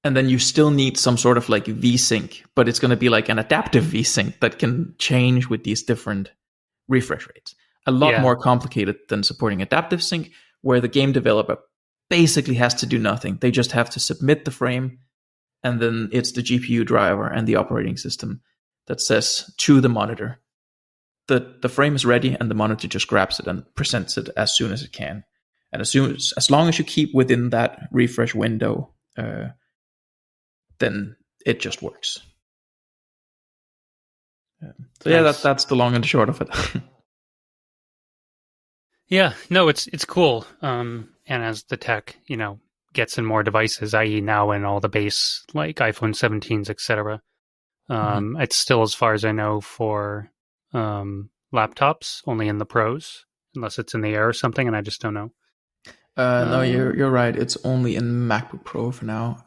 then you still need some sort of like VSync, but it's going to be like an adaptive VSync that can change with these different refresh rates. A lot more complicated than supporting adaptive sync, where the game developer basically has to do nothing. They just have to submit the frame, and then it's the GPU driver and the operating system that says to the monitor that the frame is ready, and the monitor just grabs it and presents it as soon as it can. And as long as you keep within that refresh window, then it just works. So yeah, that's the long and short of it. Yeah, no, it's cool. And as the tech, gets in more devices, i.e. now in all the base like iPhone 17s, etc. It's still, as far as I know, for laptops, only in the Pros, unless it's in the Air or something, and I just don't know. No, you're right. It's only in MacBook Pro for now.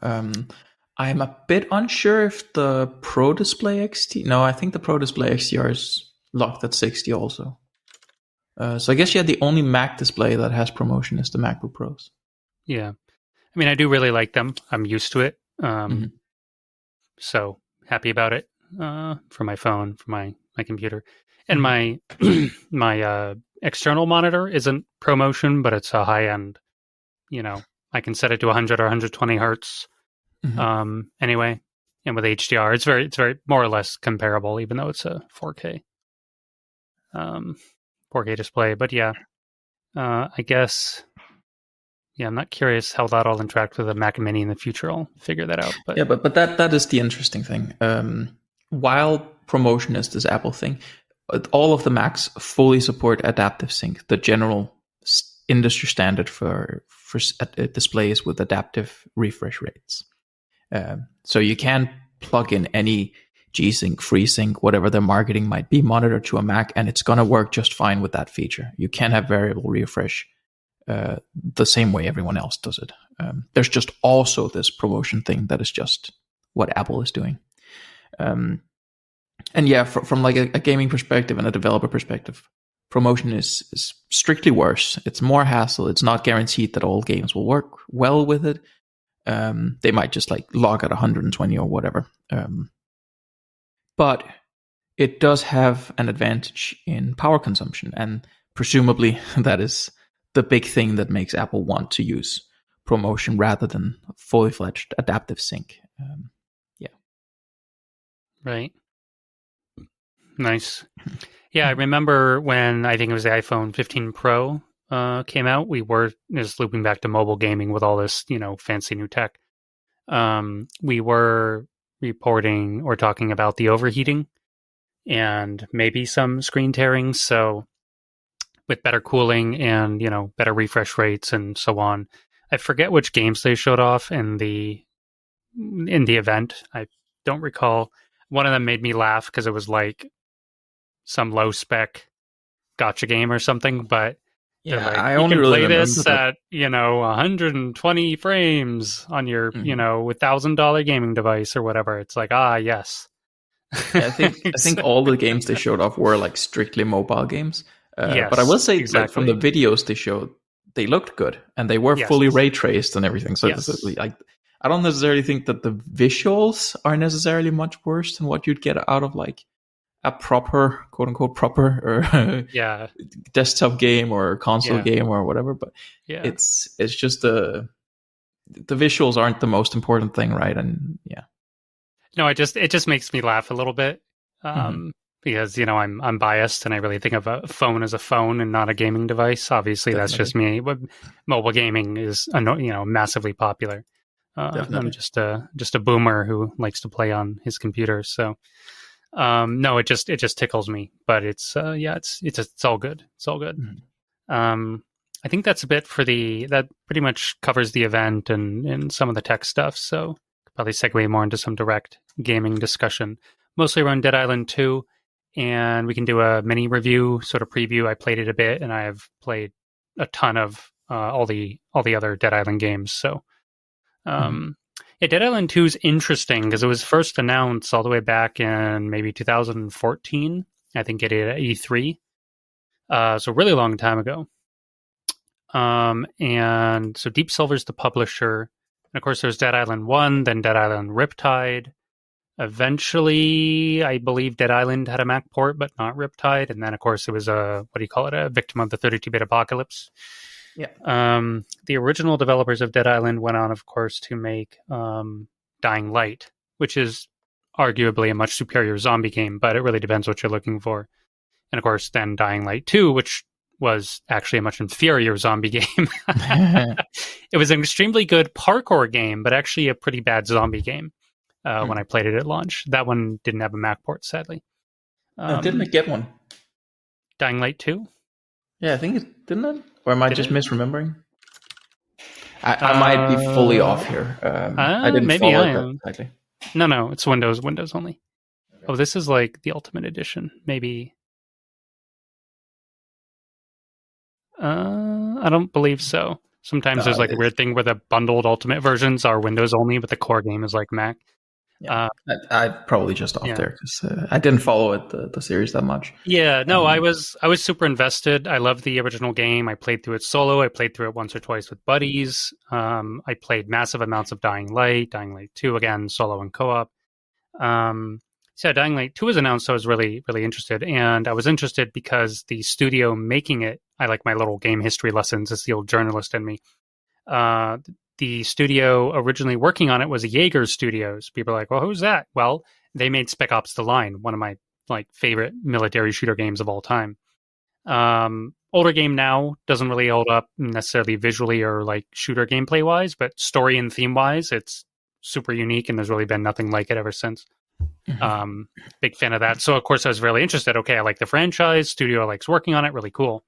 I'm a bit unsure if the Pro Display XT. No, I think the Pro Display XDR is locked at 60 also. So I guess the only Mac display that has ProMotion is the MacBook Pros. Yeah, I mean, I do really like them. I'm used to it. So happy about it for my phone, for my computer, and my my external monitor isn't ProMotion, but it's a high end. I can set it to 100 or 120 hertz. Anyway, and with HDR, it's very more or less comparable, even though it's a 4K 4K display. But I guess. Yeah, I'm not curious how that'll interact with a Mac Mini in the future. I'll figure that out. But yeah, but that is the interesting thing. While ProMotion is this Apple thing, all of the Macs fully support adaptive sync, the general industry standard for displays with adaptive refresh rates. So you can plug in any G-Sync, FreeSync, whatever their marketing might be, monitor to a Mac, and it's going to work just fine with that feature. You can have variable refresh the same way everyone else does it. There's just also this ProMotion thing that is just what Apple is doing. And from like a gaming perspective and a developer perspective, ProMotion is strictly worse. It's more hassle. It's not guaranteed that all games will work well with it. They might just like log at 120 or whatever. But it does have an advantage in power consumption, and presumably that is the big thing that makes Apple want to use ProMotion rather than fully fledged adaptive sync. Right. Nice. Yeah, I remember when I think it was the iPhone 15 Pro came out. We were just looping back to mobile gaming with all this, fancy new tech. We were reporting or talking about the overheating and maybe some screen tearing. So with better cooling and, better refresh rates and so on. I forget which games they showed off in the event. I don't recall. One of them made me laugh because it was like some low spec gotcha game or something, but I only really play this at 120 frames on your with $1,000 gaming device or whatever. It's like, yes. I think all the games they showed off were like strictly mobile games. Yes, but I will say, exactly. like, from the videos they showed, they looked good and they were fully ray traced and everything. So I don't necessarily think that the visuals are necessarily much worse than what you'd get out of like a proper, quote unquote, proper or desktop game or console game or whatever. But it's just the visuals aren't the most important thing, right? And no, it just makes me laugh a little bit because I'm biased and I really think of a phone as a phone and not a gaming device. Obviously, that's Definitely. just me. But mobile gaming is massively popular. I'm Definitely. just a boomer who likes to play on his computer. So no, it just tickles me. But it's all good. It's all good. Mhm. I think that's a bit that pretty much covers the event and some of the tech stuff. So probably segue more into some direct gaming discussion, mostly around Dead Island 2. And we can do a mini review, sort of preview. I played it a bit, and I have played a ton of all the other Dead Island games. So Mhm. um, yeah, Dead Island 2 is interesting because it was first announced all the way back in maybe 2014. I think it at E3. So a really long time ago. And so Deep Silver's the publisher. And of course, there's Dead Island 1, then Dead Island Riptide. Eventually, I believe Dead Island had a Mac port, but not Riptide. And then, of course, it was a victim of the 32-bit apocalypse. Yeah. The original developers of Dead Island went on, of course, to make Dying Light, which is arguably a much superior zombie game, but it really depends what you're looking for. And of course, then Dying Light 2, which was actually a much inferior zombie game. It was an extremely good parkour game, but actually a pretty bad zombie game when I played it at launch. That one didn't have a Mac port, sadly. Didn't it get one? Dying Light 2? Yeah, I think it didn't it? Or am I Did just it? misremembering? I might be fully off here. I didn't Maybe follow I it that am. tightly. No, it's Windows only. Oh, this is like the Ultimate Edition. Maybe. I don't believe so. Sometimes No, there's it like a is. weird thing where the bundled Ultimate versions are Windows only, but the core game is like Mac. Yeah, Uh, I probably just off yeah. there because I didn't follow it the series that much. Yeah, no, I Um, was super invested. I loved the original game. I played through it solo. I played through it once or twice with buddies. I played massive amounts of Dying Light 2 again, solo and co-op. So yeah, Dying Light 2 was announced, so I was really, really interested. And I was interested because the studio making it, I like my little game history lessons. It's the old journalist in me. Uh, the studio originally working on it was Jaeger Studios. People are like, well, who's that? Well, they made Spec Ops: The Line, one of my favorite military shooter games of all time. Older game now, doesn't really hold up necessarily visually or like shooter gameplay wise, but story and theme wise, it's super unique, and there's really been nothing like it ever since. Um, Big fan of that. So of course I was really interested. Okay, I like the franchise. Studio likes working on it. Really cool.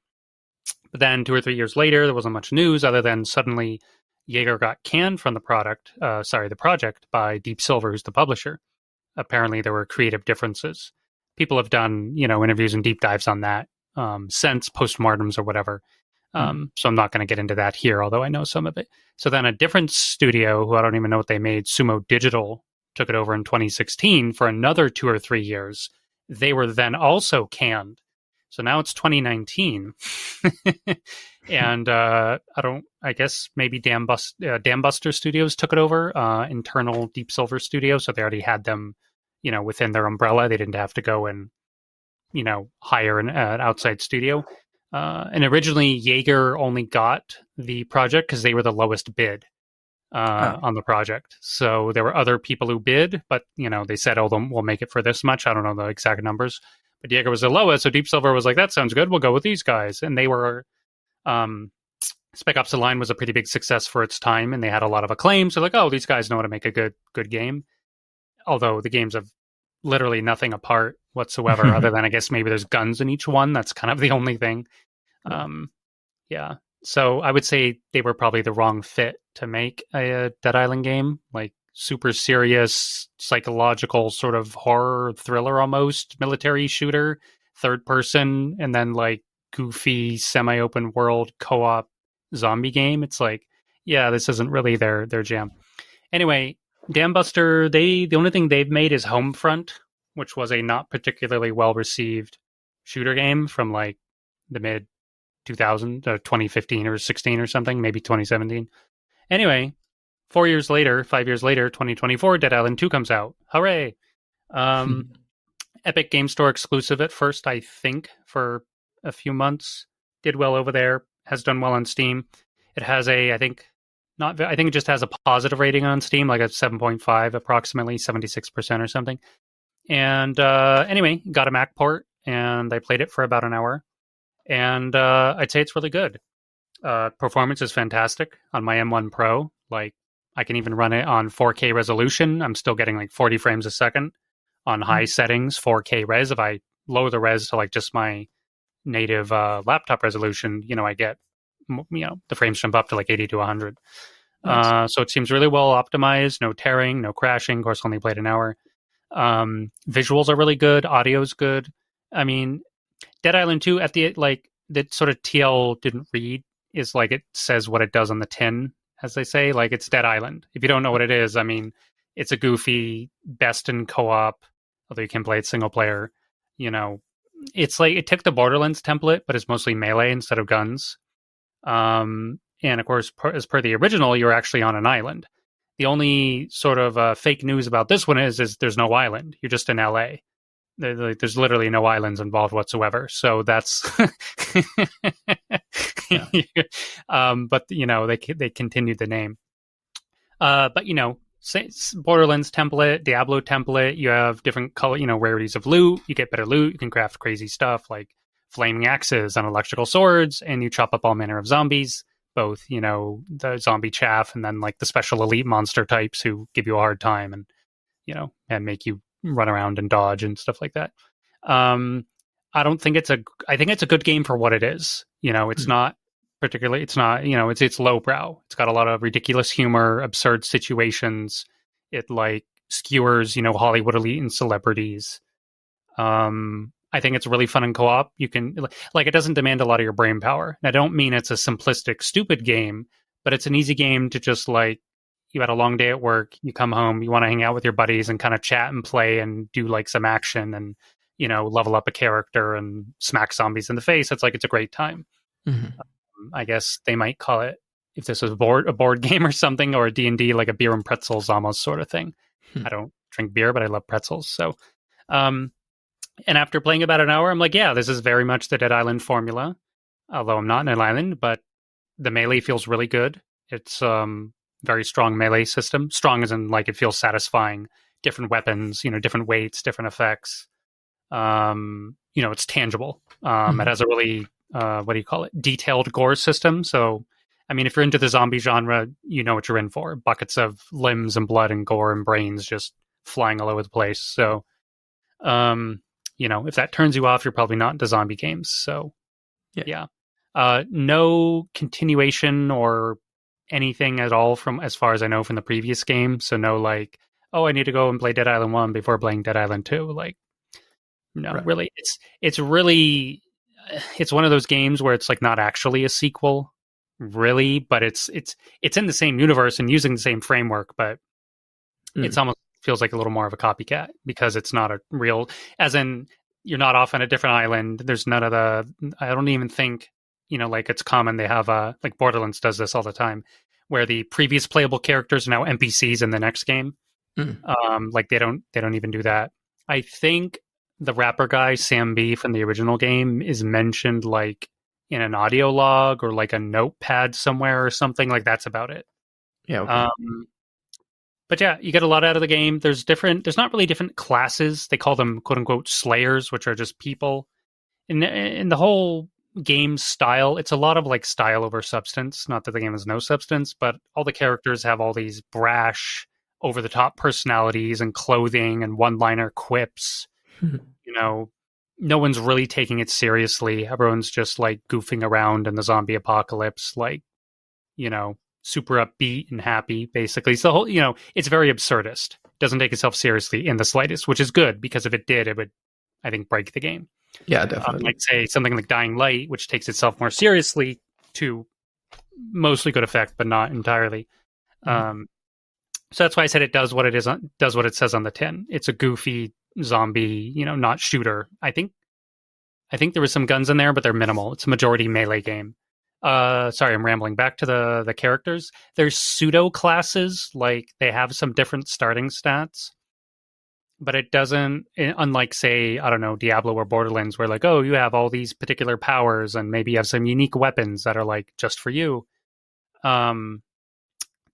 But then 2 or 3 years later, there wasn't much news other than suddenly Jaeger got canned from the project by Deep Silver, who's the publisher. Apparently, there were creative differences. People have done, interviews and deep dives on that since postmortems or whatever. So I'm not going to get into that here, although I know some of it. So then a different studio, who I don't even know what they made, Sumo Digital, took it over in 2016 for another 2 or 3 years. They were then also canned. So now it's 2019. And I guess maybe Dam Buster Studios took it over, internal Deep Silver Studio. So they already had them, within their umbrella. They didn't have to go and, hire an outside studio. And originally Jaeger only got the project because they were the lowest bid on the project. So there were other people who bid, but, they said, oh, we'll make it for this much. I don't know the exact numbers. But Jaeger was the lowest, so Deep Silver was like, that sounds good. We'll go with these guys. And they were Spec Ops: The Line was a pretty big success for its time, and they had a lot of acclaim. So like, oh, these guys know how to make a good game. Although the games have literally nothing apart whatsoever, other than I guess maybe there's guns in each one. That's kind of the only thing. Yeah. So I would say they were probably the wrong fit to make a Dead Island game, like super serious, psychological sort of horror thriller almost, military shooter, third person, and then like goofy semi-open world co-op zombie game. It's like, yeah, this isn't really their jam. Anyway, Dambuster, the only thing they've made is Homefront, which was a not particularly well received shooter game from like the mid 2000, 2015 or 16 or something, maybe 2017. Anyway, 5 years later, 2024, Dead Island 2 comes out. Hooray! Epic Game Store exclusive at first, I think, for a few months. Did well over there. Has done well on Steam. It has I think it just has a positive rating on Steam, like a 7.5, approximately 76% or something. And anyway, got a Mac port, and I played it for about an hour. And I'd say it's really good. Performance is fantastic on my M1 Pro. Like, I can even run it on 4K resolution. I'm still getting like 40 frames a second on high settings, 4K res. If I lower the res to like just my native laptop resolution, I get, the frames jump up to like 80 to 100. Nice. So it seems really well optimized. No tearing, no crashing. Of course, only played an hour. Visuals are really good. Audio's good. I mean, Dead Island 2 at the like that sort of TL didn't read is like it says what it does on the tin, as they say. Like, it's Dead Island. If you don't know what it is, I mean, it's a goofy, best in co-op, although you can play it single player. It's like it took the Borderlands template, but it's mostly melee instead of guns. And of course, as per the original, you're actually on an island. The only sort of fake news about this one is there's no island. You're just in LA. There's literally no islands involved whatsoever. So that's, but they continued the name. But Borderlands template, Diablo template. You have different color, rarities of loot. You get better loot. You can craft crazy stuff like flaming axes and electrical swords, and you chop up all manner of zombies. Both, the zombie chaff and then like the special elite monster types who give you a hard time and make you run around and dodge and stuff like that. I think it's a good game for what it is. It's not particularly, it's lowbrow. It's got a lot of ridiculous humor, absurd situations. It like skewers, Hollywood elite and celebrities. I think it's really fun in co-op. You can it doesn't demand a lot of your brain power. And I don't mean it's a simplistic, stupid game, but it's an easy game to just like, you had a long day at work, you come home, you want to hang out with your buddies and kind of chat and play and do like some action and, level up a character and smack zombies in the face. It's a great time. Mm-hmm. I guess they might call it, if this was a board game or something, or a D&D, like a beer and pretzels almost sort of thing. I don't drink beer, but I love pretzels. So, and after playing about an hour, I'm like, yeah, this is very much the Dead Island formula. Although I'm not in an island, but the melee feels really good. It's very strong melee system. Strong as in like it feels satisfying. Different weapons, different weights, different effects. It's tangible. It has a really detailed gore system. So, I mean, if you're into the zombie genre, you know what you're in for. Buckets of limbs and blood and gore and brains just flying all over the place. So, if that turns you off, you're probably not into zombie games. So, yeah. No continuation or anything at all from, as far as I know, from the previous game. So no like, I need to go and play Dead Island 1 before playing Dead Island 2. Like, no, right. Really, it's really, it's one of those games where it's like not actually a sequel, really, but it's in the same universe and using the same framework, but it's almost feels like a little more of a copycat because it's not a real, as in you're not off on a different island. There's none of the, I don't even think, like it's common. They have like Borderlands does this all the time where the previous playable characters are now NPCs in the next game. Like they don't even do that. I think the rapper guy, Sam B from the original game, is mentioned like in an audio log or like a notepad somewhere or something. Like that's about it. Yeah. Okay. But yeah, you get a lot out of the game. There's not really different classes. They call them quote unquote slayers, which are just people. In the whole game style, it's a lot of like style over substance. Not that the game has no substance, but all the characters have all these brash, over the top personalities and clothing and one-liner quips. No one's really taking it seriously. Everyone's just like goofing around in the zombie apocalypse, like, super upbeat and happy, basically. So the whole, it's very absurdist. Doesn't take itself seriously in the slightest, which is good, because if it did, it would, I think, break the game. Yeah, definitely. Like say something like Dying Light, which takes itself more seriously to mostly good effect, but not entirely. So that's why I said it does what it is, does what it says on the tin. It's a goofy zombie, not shooter. I think there was some guns in there, but they're minimal. It's a majority melee game. Sorry, I'm rambling. Back to the characters. There's pseudo classes, like they have some different starting stats, but it doesn't, unlike say, I don't know, Diablo or Borderlands, where like, oh, you have all these particular powers and maybe you have some unique weapons that are like just for you.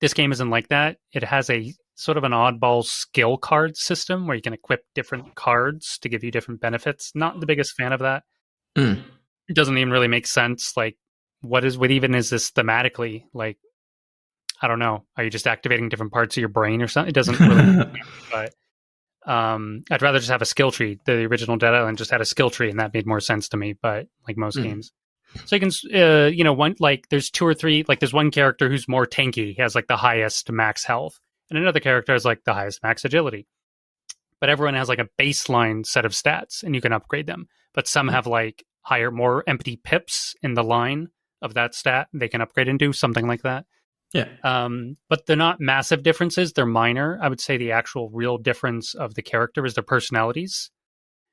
This game isn't like that. It has a sort of an oddball skill card system where you can equip different cards to give you different benefits. Not the biggest fan of that. Mm. It doesn't even really make sense. Like, what even is this thematically? Like, I don't know. Are you just activating different parts of your brain or something? It doesn't really. But I'd rather just have a skill tree. The original Dead Island just had a skill tree, and that made more sense to me. But like most games, so you can, one like there's 2 or 3. Like there's one character who's more tanky. He has like the highest max health, and another character has like the highest max agility. But everyone has like a baseline set of stats, and you can upgrade them. But some have like more empty pips in the line of that stat they can upgrade into, something like that. Yeah. But they're not massive differences. They're minor. I would say the actual real difference of the character is their personalities.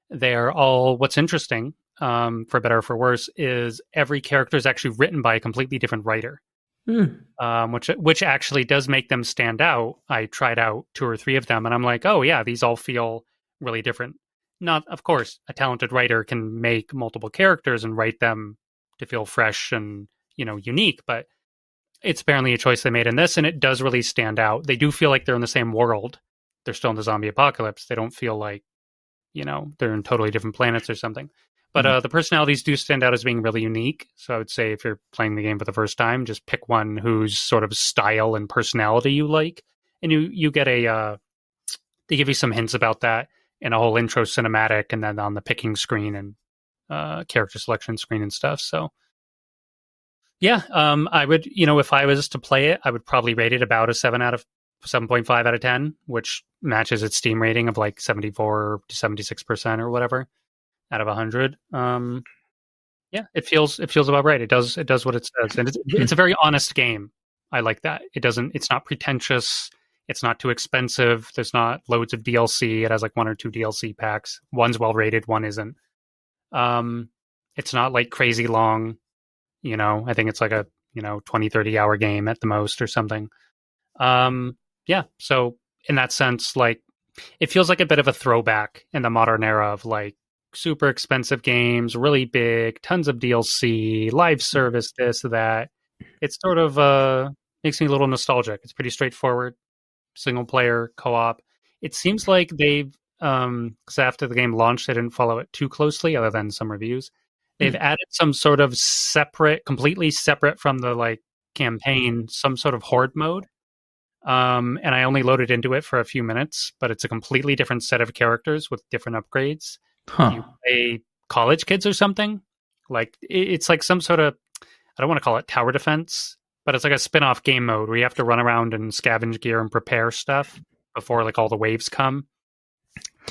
They're all, what's interesting, for better or for worse, is every character is actually written by a completely different writer. Which actually does make them stand out. I tried out 2 or 3 of them, and I'm like, oh yeah, these all feel really different. Not, of course, a talented writer can make multiple characters and write them to feel fresh and, unique, but it's apparently a choice they made in this, and it does really stand out. They do feel like they're in the same world. They're still in the zombie apocalypse. They don't feel like, they're in totally different planets or something. But the personalities do stand out as being really unique. So I would say if you're playing the game for the first time, just pick one whose sort of style and personality you like. And you get they give you some hints about that in a whole intro cinematic and then on the picking screen and character selection screen and stuff. So yeah, I would, if I was to play it, I would probably rate it about a 7.5 out of 10, which matches its Steam rating of like 74 to 76% or whatever out of 100. Yeah, it feels about right. It does what it says, and it's a very honest game. I like that. It's not pretentious. It's not too expensive. There's not loads of DLC. It has like 1 or 2 DLC packs. One's well rated, one isn't. It's not like crazy long. I think it's like a 20-30 hour game at the most or something. Yeah, so in that sense, like, it feels like a bit of a throwback in the modern era of like super expensive games, really big, tons of DLC, live service, this, that. It sort of makes me a little nostalgic. It's pretty straightforward, single player, co-op. It seems like they've, because after the game launched, they didn't follow it too closely, other than some reviews. They've added some sort of completely separate from the like campaign, some sort of horde mode. And I only loaded into it for a few minutes, but it's a completely different set of characters with different upgrades. You play college kids or something. Like it's like some sort of, I don't want to call it tower defense, but it's like a spin-off game mode where you have to run around and scavenge gear and prepare stuff before like all the waves come.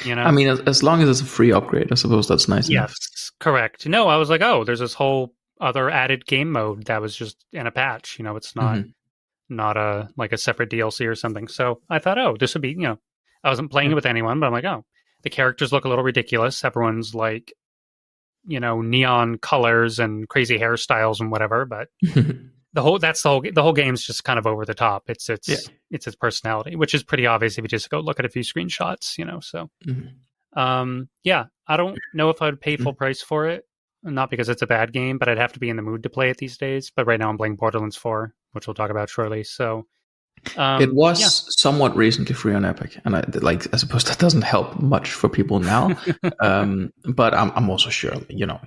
I mean, as long as it's a free upgrade, I suppose that's nice. Yes, correct. No, I was like, oh, there's this whole other added game mode that was just in a patch. It's not a like a separate DLC or something. So I thought, oh, this would be, I wasn't playing it with anyone, but I'm like, oh, the characters look a little ridiculous. Everyone's like, neon colors and crazy hairstyles and whatever. But the whole game's just kind of over the top. It's its personality, which is pretty obvious if you just go look at a few screenshots, So, yeah, I don't know if I would pay full price for it. Not because it's a bad game, but I'd have to be in the mood to play it these days. But right now I'm playing Borderlands 4, which we'll talk about shortly. So it was somewhat recently free on Epic, and I suppose that doesn't help much for people now. But I'm also sure,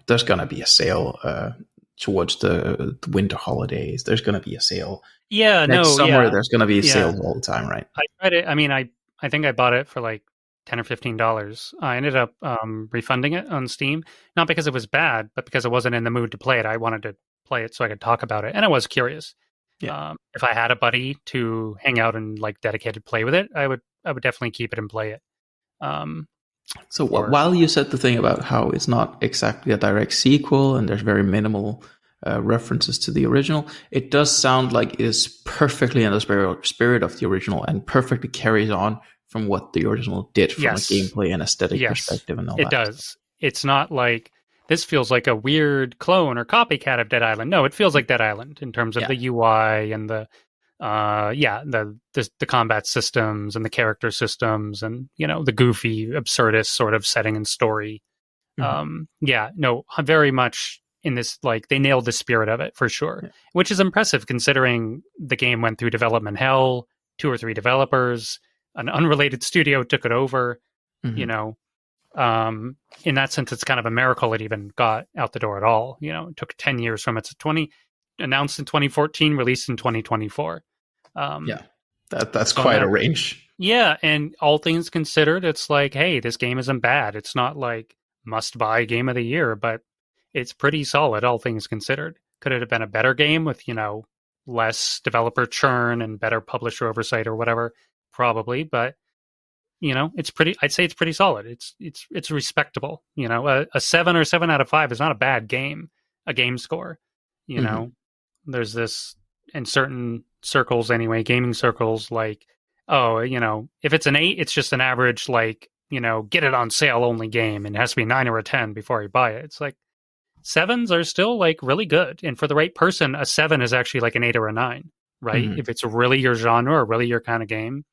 there's gonna be a sale towards the winter holidays. There's gonna be a sale. Yeah, next summer. There's gonna be sales all the time, right? I tried it. I mean, I think I bought it for like $10 or $15. I ended up refunding it on Steam, not because it was bad, but because I wasn't in the mood to play it. I wanted to play it so I could talk about it, and I was curious. Yeah. If I had a buddy to hang out and like dedicated play with it, I would definitely keep it and play it. So while you said the thing about how it's not exactly a direct sequel and there's very minimal references to the original, it does sound like it is perfectly in the spirit of the original and perfectly carries on from what the original did from a gameplay and aesthetic perspective and all that. It does. It's not like this feels like a weird clone or copycat of Dead Island. No, it feels like Dead Island in terms of the UI and the combat systems and the character systems and the goofy, absurdist sort of setting and story. Very much in this, like, they nailed the spirit of it for sure, which is impressive considering the game went through development hell, 2 or 3 developers. an unrelated studio took it over. You Mm-hmm. know, in that sense, it's kind of a miracle it even got out the door at all. You know, it took 10 years from its announced in 2014, released in 2024. Yeah, that's So in quite a that, range. yeah, and all things considered, it's like, hey, this game isn't bad. It's not like must buy game of the year, but it's pretty solid, all things considered. Could it have been a better game with, less developer churn and better publisher oversight or whatever? Probably, but I'd say it's pretty solid. It's respectable. A 7 or 7 out of 5 is not a bad game, a game score. You Mm-hmm. know, there's this in certain circles anyway, gaming circles, like, oh, if it's an 8, it's just an average, like, get it on sale only game, and it has to be 9 or a 10 before you buy it. It's like 7s are still like really good, and for the right person, a 7 is actually like an 8 or a 9, right? Mm-hmm. If it's really your genre or really your kind of game,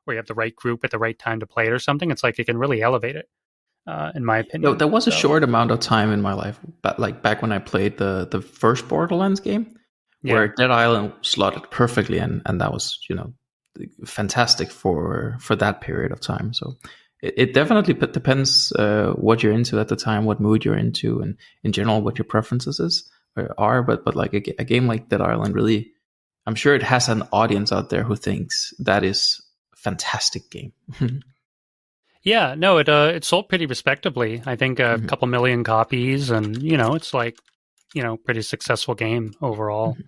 where you have the right group at the right time to play it or something, it's like it can really elevate it, in my opinion. There was a So short amount of time in my life, but like back when I played the first Borderlands game, yeah, where Dead Island slotted perfectly, and that was fantastic for that period of time. So it definitely depends what you're into at the time, what mood you're into, and in general what your preferences are. But like a game like Dead Island, really, I'm sure it has an audience out there who thinks that is a fantastic game. yeah, no, it sold pretty respectably. I think a Mhm. couple million copies, and it's like pretty successful game overall. Mhm.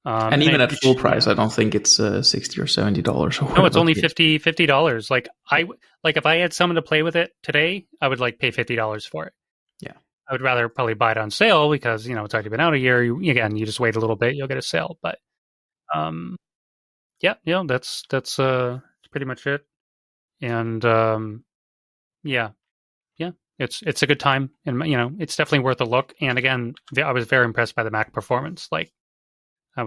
And And even it, at it full price, yeah. I don't think it's $60 or $70 or No, it's whatever only it is. $50. Like Yeah, like if I had someone to play with it today, I would like pay $50 for it. yeah. I would rather probably buy it on sale because it's already been out a year. You just wait a little bit, you'll get a sale. But um, yeah, that's pretty much it. And yeah, yeah, it's a good time, and it's definitely worth a look. And again, I was very impressed by the Mac performance. Like I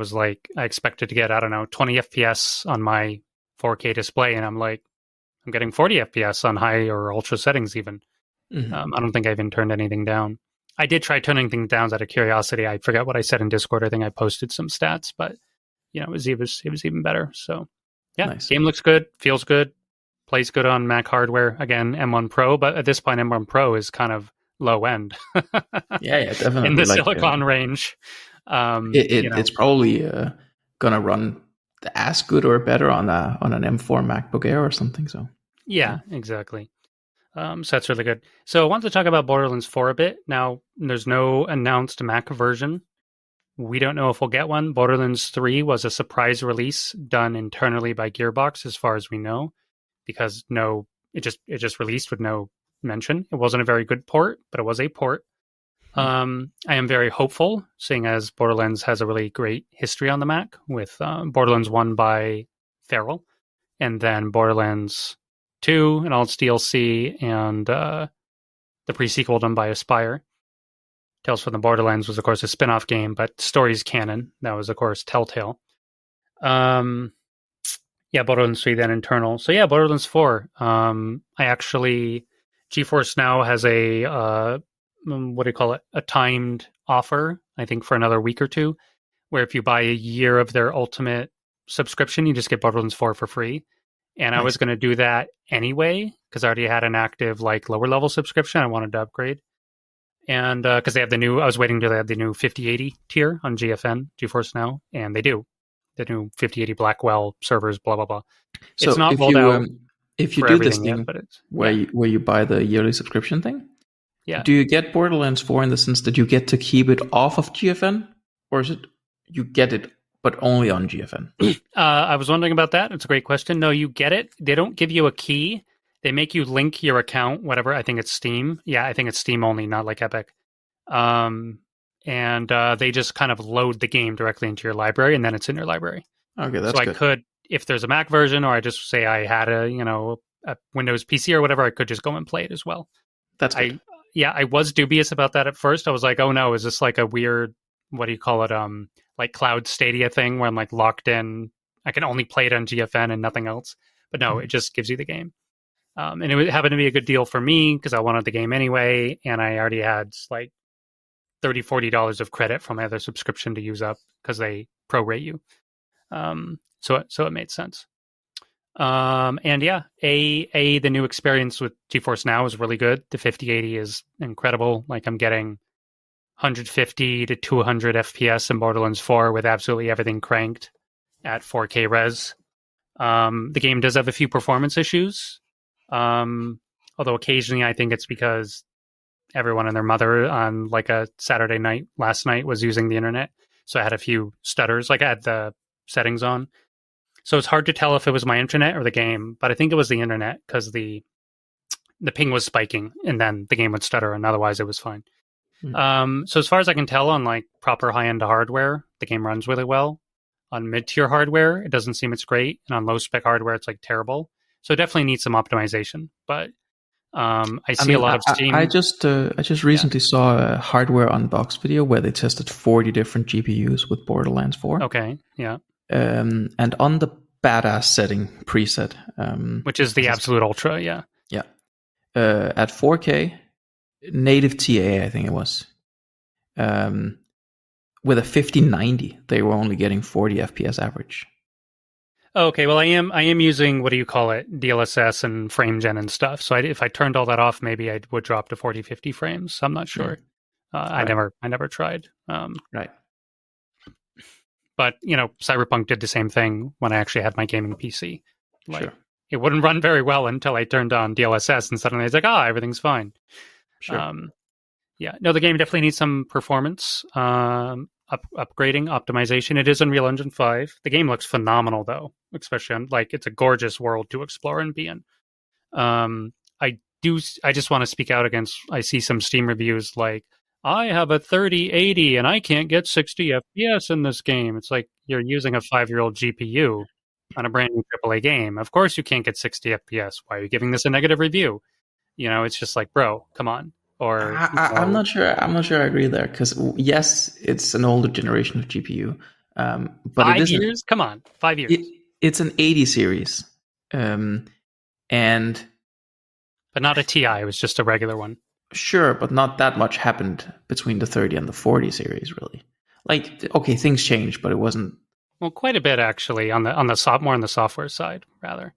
expected to get, I don't know, 20 FPS on my 4K display, and I'm getting 40 FPS on high or ultra settings even. Mhm. I don't think I even turned anything down. I did try turning things down out of curiosity. I forget what I said in Discord. I think I posted some stats, but it was even better. So yeah, Nice. game looks good, feels good, plays good on Mac hardware. Again, M1 Pro, but at this point, M1 Pro is kind of low end Yeah, yeah, in definitely. the Like silicon range. it's probably gonna run as good or better on an M4 MacBook Air or something. So yeah. Yeah, exactly. So that's really good. So I wanted to talk about Borderlands 4 a bit. Now, there's no announced Mac version. We don't know if we'll get one. Borderlands 3 was a surprise release done internally by Gearbox, as far as we know, because it just released with no mention. It wasn't a very good port, but it was a port. I am very hopeful, seeing as Borderlands has a really great history on the Mac, with Borderlands 1 by Feral, and then Borderlands 2 and all its DLC, and the pre-sequel done by Aspire. Tales from the Borderlands was, of course, a spin-off game, but story's canon. That was, of course, Telltale. Um, yeah, Borderlands 3, then internal. So yeah, Borderlands 4. I actually, GeForce Now has a, what do you call it? A timed offer, I think, for another week or two, where if you buy a year of their ultimate subscription, you just get Borderlands 4 for free. And I was Nice. going to do that anyway, because I already had an active, like, lower level subscription. I wanted to upgrade. And because I was waiting till they had the new 5080 tier on GFN, GeForce Now, and they do. The new 5080 Blackwell servers, blah, blah, blah. It's So not rolled out if you for do this everything yet, thing but it's, where yeah, you buy the yearly subscription thing, yeah. do you get Borderlands 4 in the sense that you get to keep it off of GFN, or is it you get it but only on GFN? I was wondering about that. It's a great question. No, you get it. They don't give you a key. They make you link your account, whatever. I think it's Steam. Yeah, I think it's Steam only, not like Epic. Um, and they just kind of load the game directly into your library, and then it's in your library. Okay, So that's I good. could, if there's a Mac version, or I just say I had a Windows PC or whatever, I could just go and play it as well. That's good. I was dubious about that at first. I was like, oh no, is this like a weird, what do you call it? Like Cloud Stadia thing where I'm like locked in. I can only play it on GFN and nothing else. But no, it just gives you the game. And it happened to be a good deal for me because I wanted the game anyway, and I already had like $30-$40 of credit from my other subscription to use up because they prorate you. So it made sense. And yeah, the new experience with GeForce Now is really good. The 5080 is incredible. Like I'm getting 150 to 200 FPS in Borderlands 4 with absolutely everything cranked at 4K res. The game does have a few performance issues. Although occasionally I think it's because everyone and their mother on like a Saturday night last night was using the internet. So I had a few stutters, like I had the settings on. So it's hard to tell if it was my internet or the game, but I think it was the internet because the ping was spiking and then the game would stutter and otherwise it was fine. So as far as I can tell on like proper high-end hardware, the game runs really well. On mid-tier hardware, it doesn't seem it's great. And on low-spec hardware, it's like terrible. So it definitely needs some optimization. But I see a lot of Steam. I just recently saw a hardware unbox video where they tested 40 different GPUs with Borderlands 4. Okay, yeah. And on the badass setting preset, which is the absolute ultra, yeah. Yeah. At 4K, native TA, I think it was. With a 5090, they were only getting 40 FPS average. Okay, well, I am using, what do you call it, DLSS and frame gen and stuff. So if I turned all that off, maybe I would drop to 40, 50 frames. I'm not sure. Right. I never tried. Right. But, Cyberpunk did the same thing when I actually had my gaming PC. Like, sure. It wouldn't run very well until I turned on DLSS, and suddenly it's like, everything's fine. Sure. Yeah, no, the game definitely needs some performance upgrading, optimization. It is Unreal Engine 5. The game looks phenomenal, though, especially on, it's a gorgeous world to explore and be in. I just want to speak out against, I see some Steam reviews like, I have a 3080 and I can't get 60 FPS in this game. It's like you're using a 5-year-old GPU on a brand new AAA game. Of course you can't get 60 FPS. Why are you giving this a negative review? It's just like, bro, come on. Or I'm not sure. I'm not sure I agree there because yes, it's an older generation of GPU. But 5 years? Come on, 5 years. It's an 80 series, and but not a TI. It was just a regular one. Sure, but not that much happened between the 30 and the 40 series, really. Okay, things changed, but it wasn't. Well, quite a bit actually on the more on the software side, rather.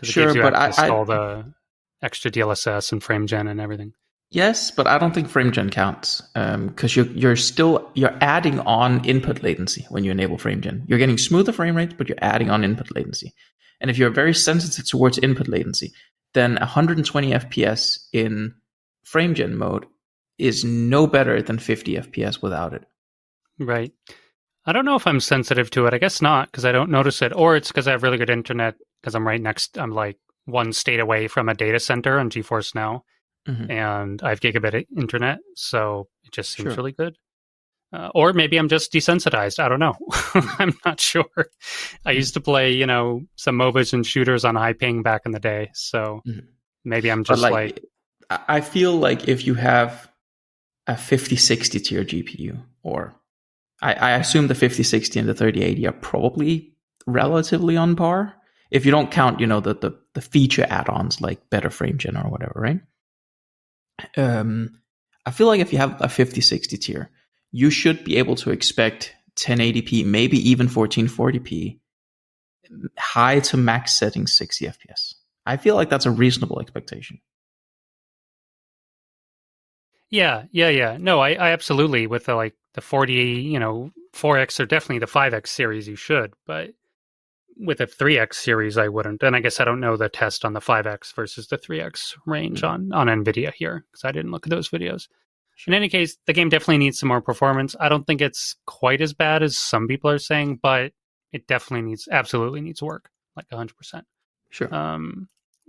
Sure, but I install the extra DLSS and frame gen and everything. Yes, but I don't think frame gen counts because you're adding on input latency when you enable frame gen. You're getting smoother frame rates, but you're adding on input latency. And if you're very sensitive towards input latency, then 120 FPS in frame gen mode is no better than 50 FPS without it. Right. I don't know if I'm sensitive to it. I guess not because I don't notice it, or it's because I have really good internet because I'm like one state away from a data center on GeForce Now. Mm-hmm. And I have gigabit internet, so it just seems really good. Or maybe I'm just desensitized. I don't know. I'm not sure. I used to play, some MOBAs and shooters on high ping back in the day, so maybe I'm just I feel like if you have a 5060 tier GPU, or I assume the 5060 and the 3080 are probably relatively on par. If you don't count, the feature add-ons like better frame gen or whatever, right? I feel like if you have a 5060 tier, you should be able to expect 1080p, maybe even 1440p, high to max settings 60 FPS. I feel like that's a reasonable expectation. Yeah. No, I absolutely with the 40, 4X or definitely the 5X series you should, but with a 3X series, I wouldn't. And I guess I don't know the test on the 5X versus the 3X range on NVIDIA here because I didn't look at those videos. In any case, the game definitely needs some more performance. I don't think it's quite as bad as some people are saying, but it definitely absolutely needs work, like 100%. Sure.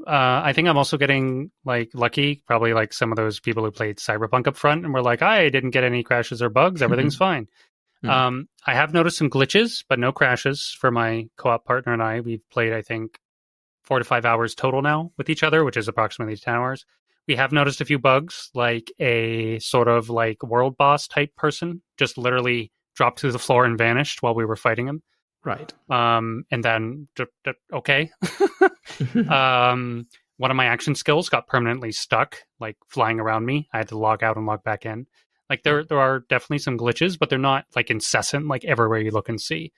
I think I'm also getting lucky, probably like some of those people who played Cyberpunk up front and were like, I didn't get any crashes or bugs. Everything's fine. I have noticed some glitches, but no crashes for my co-op partner and I. We've played, I think, 4 to 5 hours total now with each other, which is approximately 10 hours. We have noticed a few bugs, like a sort of world boss type person just literally dropped to the floor and vanished while we were fighting him. Right. And then, okay. One of my action skills got permanently stuck, flying around me. I had to log out and log back in. There are definitely some glitches, but they're not incessant, everywhere you look and see.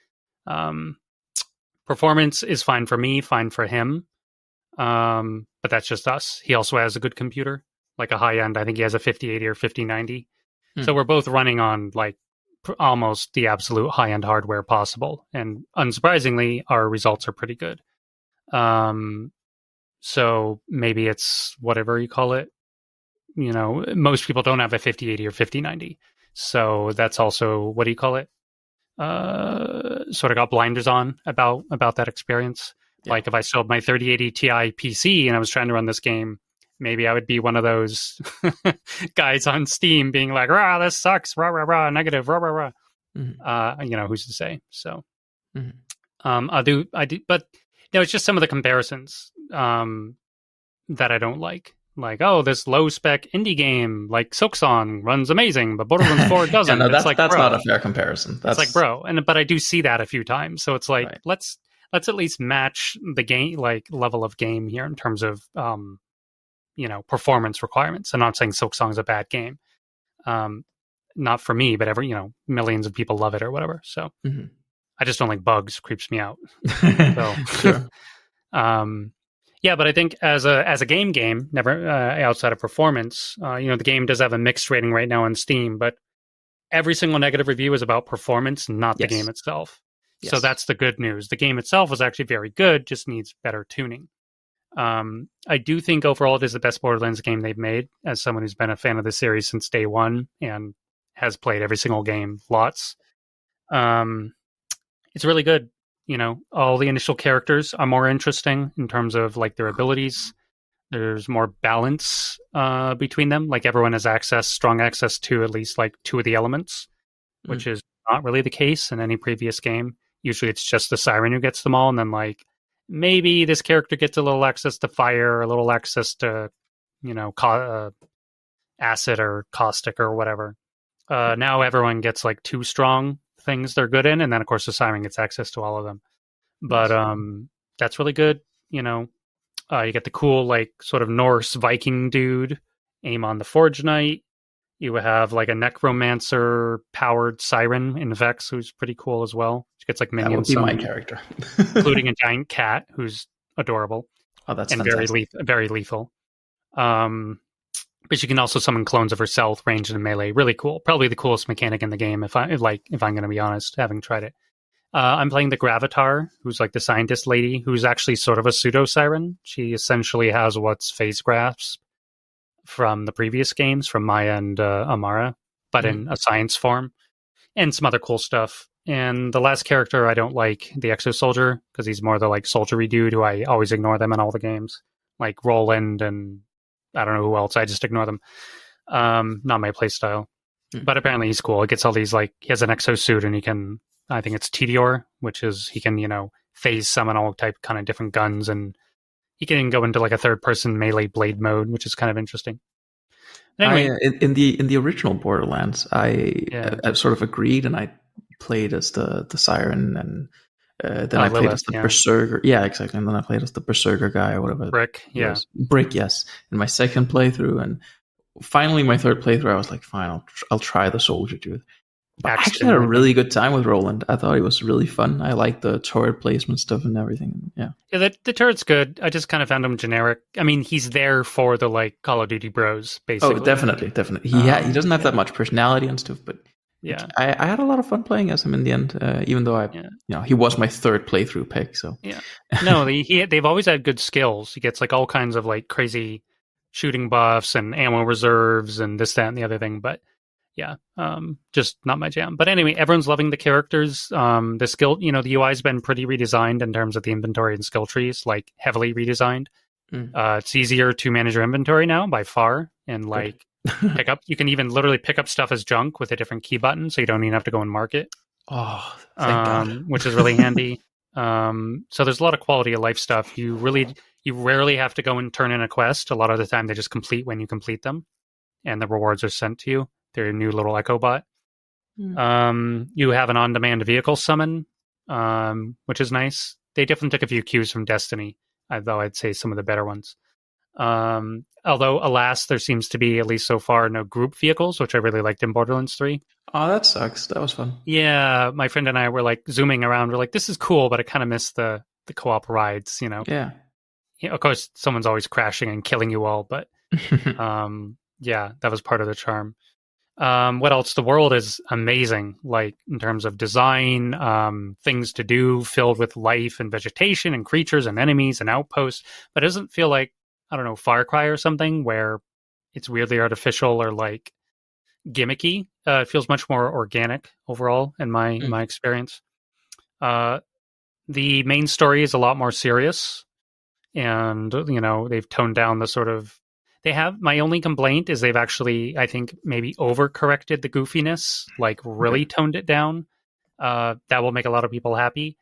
Performance is fine for me, fine for him. But that's just us. He also has a good computer, like a high end. I think he has a 5080 or 5090. So we're both running on like almost the absolute high end hardware possible, and unsurprisingly, our results are pretty good. So maybe it's whatever you call it. Most people don't have a 5080 or 5090. So that's also, what do you call it? Sort of got blinders on about that experience. Yeah. Like if I sold my 3080 Ti PC and I was trying to run this game, maybe I would be one of those guys on Steam being like, "Rah, this sucks, rah rah rah, negative, rah rah rah." Mm-hmm. Who's to say? So, I do, but it's just some of the comparisons that I don't like. Like, oh, this low spec indie game like Silksong runs amazing, but Borderlands 4 doesn't. Yeah, no, that's not a fair comparison. That's like, bro, but I do see that a few times. So it's like, right. Let's at least match the game, like level of game here in terms of performance requirements. I'm not saying Silksong's a bad game, not for me, but millions of people love it or whatever. So I just don't like bugs. Creeps me out. So, sure. Yeah, but I think as a game, never outside of performance, the game does have a mixed rating right now on Steam, but every single negative review is about performance, not the game itself. Yes. So that's the good news. The game itself was actually very good, just needs better tuning. I do think overall it is the best Borderlands game they've made, as someone who's been a fan of the series since day one and has played every single game lots. It's really good. All the initial characters are more interesting in terms of like their abilities. There's more balance between them. Like everyone has strong access to at least like two of the elements, which is not really the case in any previous game. Usually it's just the Siren who gets them all, and then like maybe this character gets a little access to fire, a little access to acid or caustic or whatever. Now everyone gets like two strong things they're good in, and then of course the Siren gets access to all of them. But that's really good. You get the cool like sort of Norse Viking dude aim on the Forge Knight. You have like a necromancer powered Siren in Vex, who's pretty cool as well. She gets like minions. That would be my character, including a giant cat who's adorable. Oh, that's and fantastic. very lethal. But she can also summon clones of herself, ranged and melee. Really cool. Probably the coolest mechanic in the game, if I'm going to be honest, having tried it. I'm playing the Gravatar, who's like the scientist lady, who's actually sort of a pseudo Siren. She essentially has what's phase grasp from the previous games, from Maya and Amara, but in a science form, and some other cool stuff. And the last character I don't like, the Exo Soldier, because he's more the like soldiery dude who I always ignore them in all the games, like Roland and I don't know who else. I just ignore them. Not my playstyle. But apparently he's cool. He gets all these like, he has an exo suit and he can, I think it's Tedior, which is he can phase summon all type kind of different guns, and he can go into like a third person melee blade mode, which is kind of interesting. Anyway, in the original Borderlands, I sort of agreed, and I played as the Siren, and then I played as the Berserker. Yeah, exactly. And then I played as the Berserker guy or whatever. Brick, yeah. Brick, yes. In my second playthrough, and finally my third playthrough, I was like, fine, I'll try the Soldier dude. But I actually had a really good time with Roland. I thought it was really fun. I liked the turret placement stuff and everything. Yeah, the turret's good. I just kind of found him generic. I mean, he's there for the like Call of Duty bros, basically. Oh, definitely. He doesn't have that much personality and stuff, but yeah, I had a lot of fun playing as him in the end. Even though he was my third playthrough pick. So yeah, no, they've always had good skills. He gets like all kinds of like crazy shooting buffs and ammo reserves and this, that, and the other thing, but. Yeah, just not my jam. But anyway, everyone's loving the characters. The skill, the UI's been pretty redesigned in terms of the inventory and skill trees, like heavily redesigned. It's easier to manage your inventory now by far, and like pick up. You can even literally pick up stuff as junk with a different key button, so you don't even have to go and mark it. Oh, thank God. Which is really handy. So there's a lot of quality of life stuff. You rarely have to go and turn in a quest. A lot of the time, they just complete when you complete them, and the rewards are sent to you. Their new little Echo Bot. You have an on-demand vehicle summon, which is nice. They definitely took a few cues from Destiny, though I'd say some of the better ones. Although, alas, there seems to be, at least so far, no group vehicles, which I really liked in Borderlands 3. Oh, that sucks. That was fun. Yeah, my friend and I were like zooming around. We're like, this is cool, but I kind of miss the co-op rides, Yeah. Of course, someone's always crashing and killing you all, but yeah, that was part of the charm. What else? The world is amazing, like in terms of design, things to do, filled with life and vegetation and creatures and enemies and outposts. But it doesn't feel like, I don't know, Far Cry or something where it's weirdly artificial or like gimmicky. It feels much more organic overall in my experience. The main story is a lot more serious, and they've toned down the sort of. They have. My only complaint is they've actually, I think, maybe overcorrected the goofiness, like really toned it down. That will make a lot of people happy.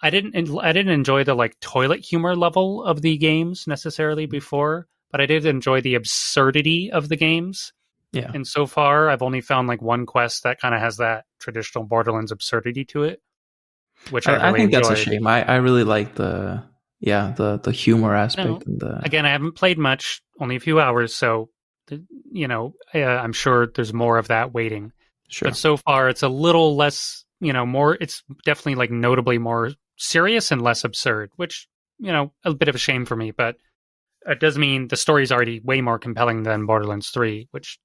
I didn't enjoy the like toilet humor level of the games necessarily before, but I did enjoy the absurdity of the games. Yeah. And so far, I've only found like one quest that kind of has that traditional Borderlands absurdity to it, which I really I think enjoyed. that's a shame. I really like the humor aspect. Again, I haven't played much, only a few hours, so I'm sure there's more of that waiting. Sure. But so far, it's a little less, more. It's definitely like notably more serious and less absurd, which a bit of a shame for me, but it does mean the story is already way more compelling than Borderlands 3, which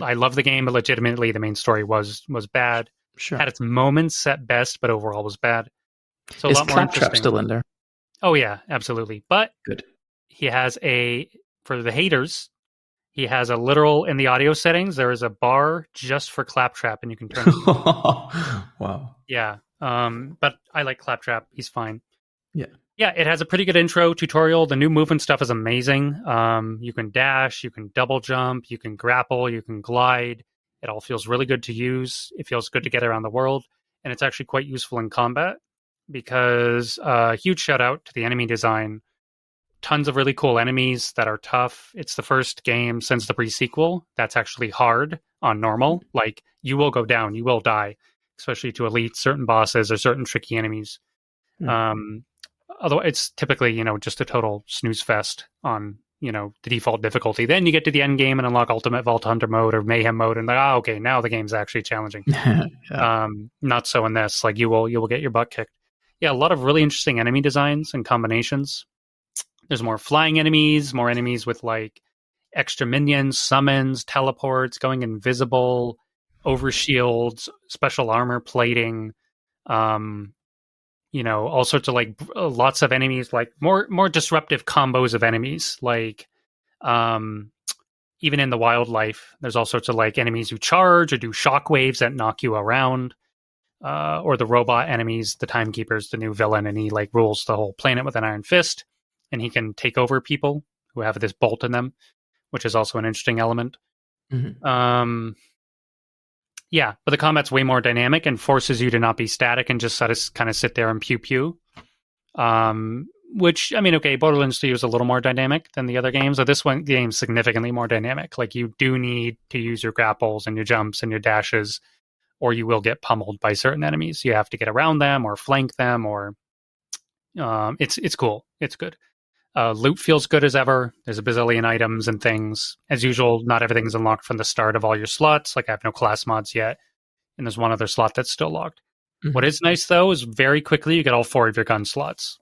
I love the game, but legitimately the main story was bad. Sure. Had its moments at best, but overall was bad. So Is a lot more Claptrap interesting. still in there? Oh yeah, absolutely. But good. He has for the haters, he has a literal, in the audio settings, there is a bar just for Claptrap, and you can turn it. Wow. Yeah. But I like Claptrap. He's fine. Yeah. Yeah, it has a pretty good intro tutorial. The new movement stuff is amazing. You can dash, you can double jump, you can grapple, you can glide. It all feels really good to use. It feels good to get around the world. And it's actually quite useful in combat because huge shout out to the enemy design. Tons of really cool enemies that are tough. It's the first game since the pre-sequel that's actually hard on normal. Like, you will go down, you will die, especially to elite certain bosses or certain tricky enemies. Although it's typically, just a total snooze fest on, the default difficulty. Then you get to the end game and unlock Ultimate Vault Hunter mode or Mayhem mode, and like, okay, now the game's actually challenging. Yeah. Not so in this. Like, you will get your butt kicked. Yeah, a lot of really interesting enemy designs and combinations. There's more flying enemies, more enemies with like extra minions, summons, teleports, going invisible, overshields, special armor plating, all sorts of like lots of enemies, like more disruptive combos of enemies. Like even in the wildlife, there's all sorts of like enemies who charge or do shockwaves that knock you around. Or the robot enemies, the timekeepers, the new villain, and he like rules the whole planet with an iron fist. And he can take over people who have this bolt in them, which is also an interesting element. Mm-hmm. Yeah, but the combat's way more dynamic and forces you to not be static and just sort of kind of sit there and pew pew. Which, I mean, okay, Borderlands 3 was a little more dynamic than the other games. So this one game's significantly more dynamic. Like, you do need to use your grapples and your jumps and your dashes, or you will get pummeled by certain enemies. You have to get around them or flank them, or it's cool. It's good. Loot feels good as ever. There's a bazillion items and things. As usual, not everything's unlocked from the start of all your slots. Like, I have no class mods yet, and there's one other slot that's still locked. Mm-hmm. What is nice, though, is very quickly you get all 4 of your gun slots.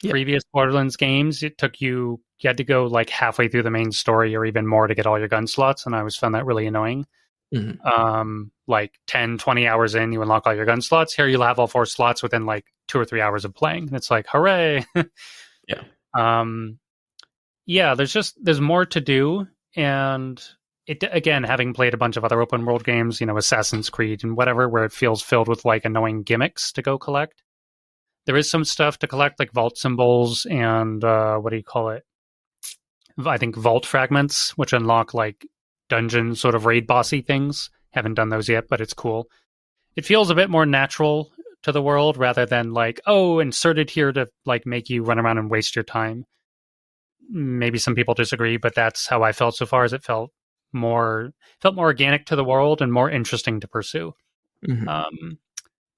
Yeah. Previous Borderlands games, it took you had to go like halfway through the main story or even more to get all your gun slots, and I always found that really annoying. Mm-hmm. Like 10, 20 hours in, you unlock all your gun slots. Here, you'll have all 4 slots within like 2 or 3 hours of playing. And it's like, hooray! Yeah. Yeah, there's more to do, and it, again, having played a bunch of other open world games, Assassin's Creed and whatever, where it feels filled with like annoying gimmicks to go collect. There is some stuff to collect, like vault symbols and what do you call it? I think vault fragments, which unlock like dungeon sort of raid bossy things. Haven't done those yet, but it's cool. It feels a bit more natural to the world rather than like, oh, inserted here to like make you run around and waste your time. Maybe some people disagree, but that's how I felt so far. As it felt more organic to the world and more interesting to pursue. Mm-hmm.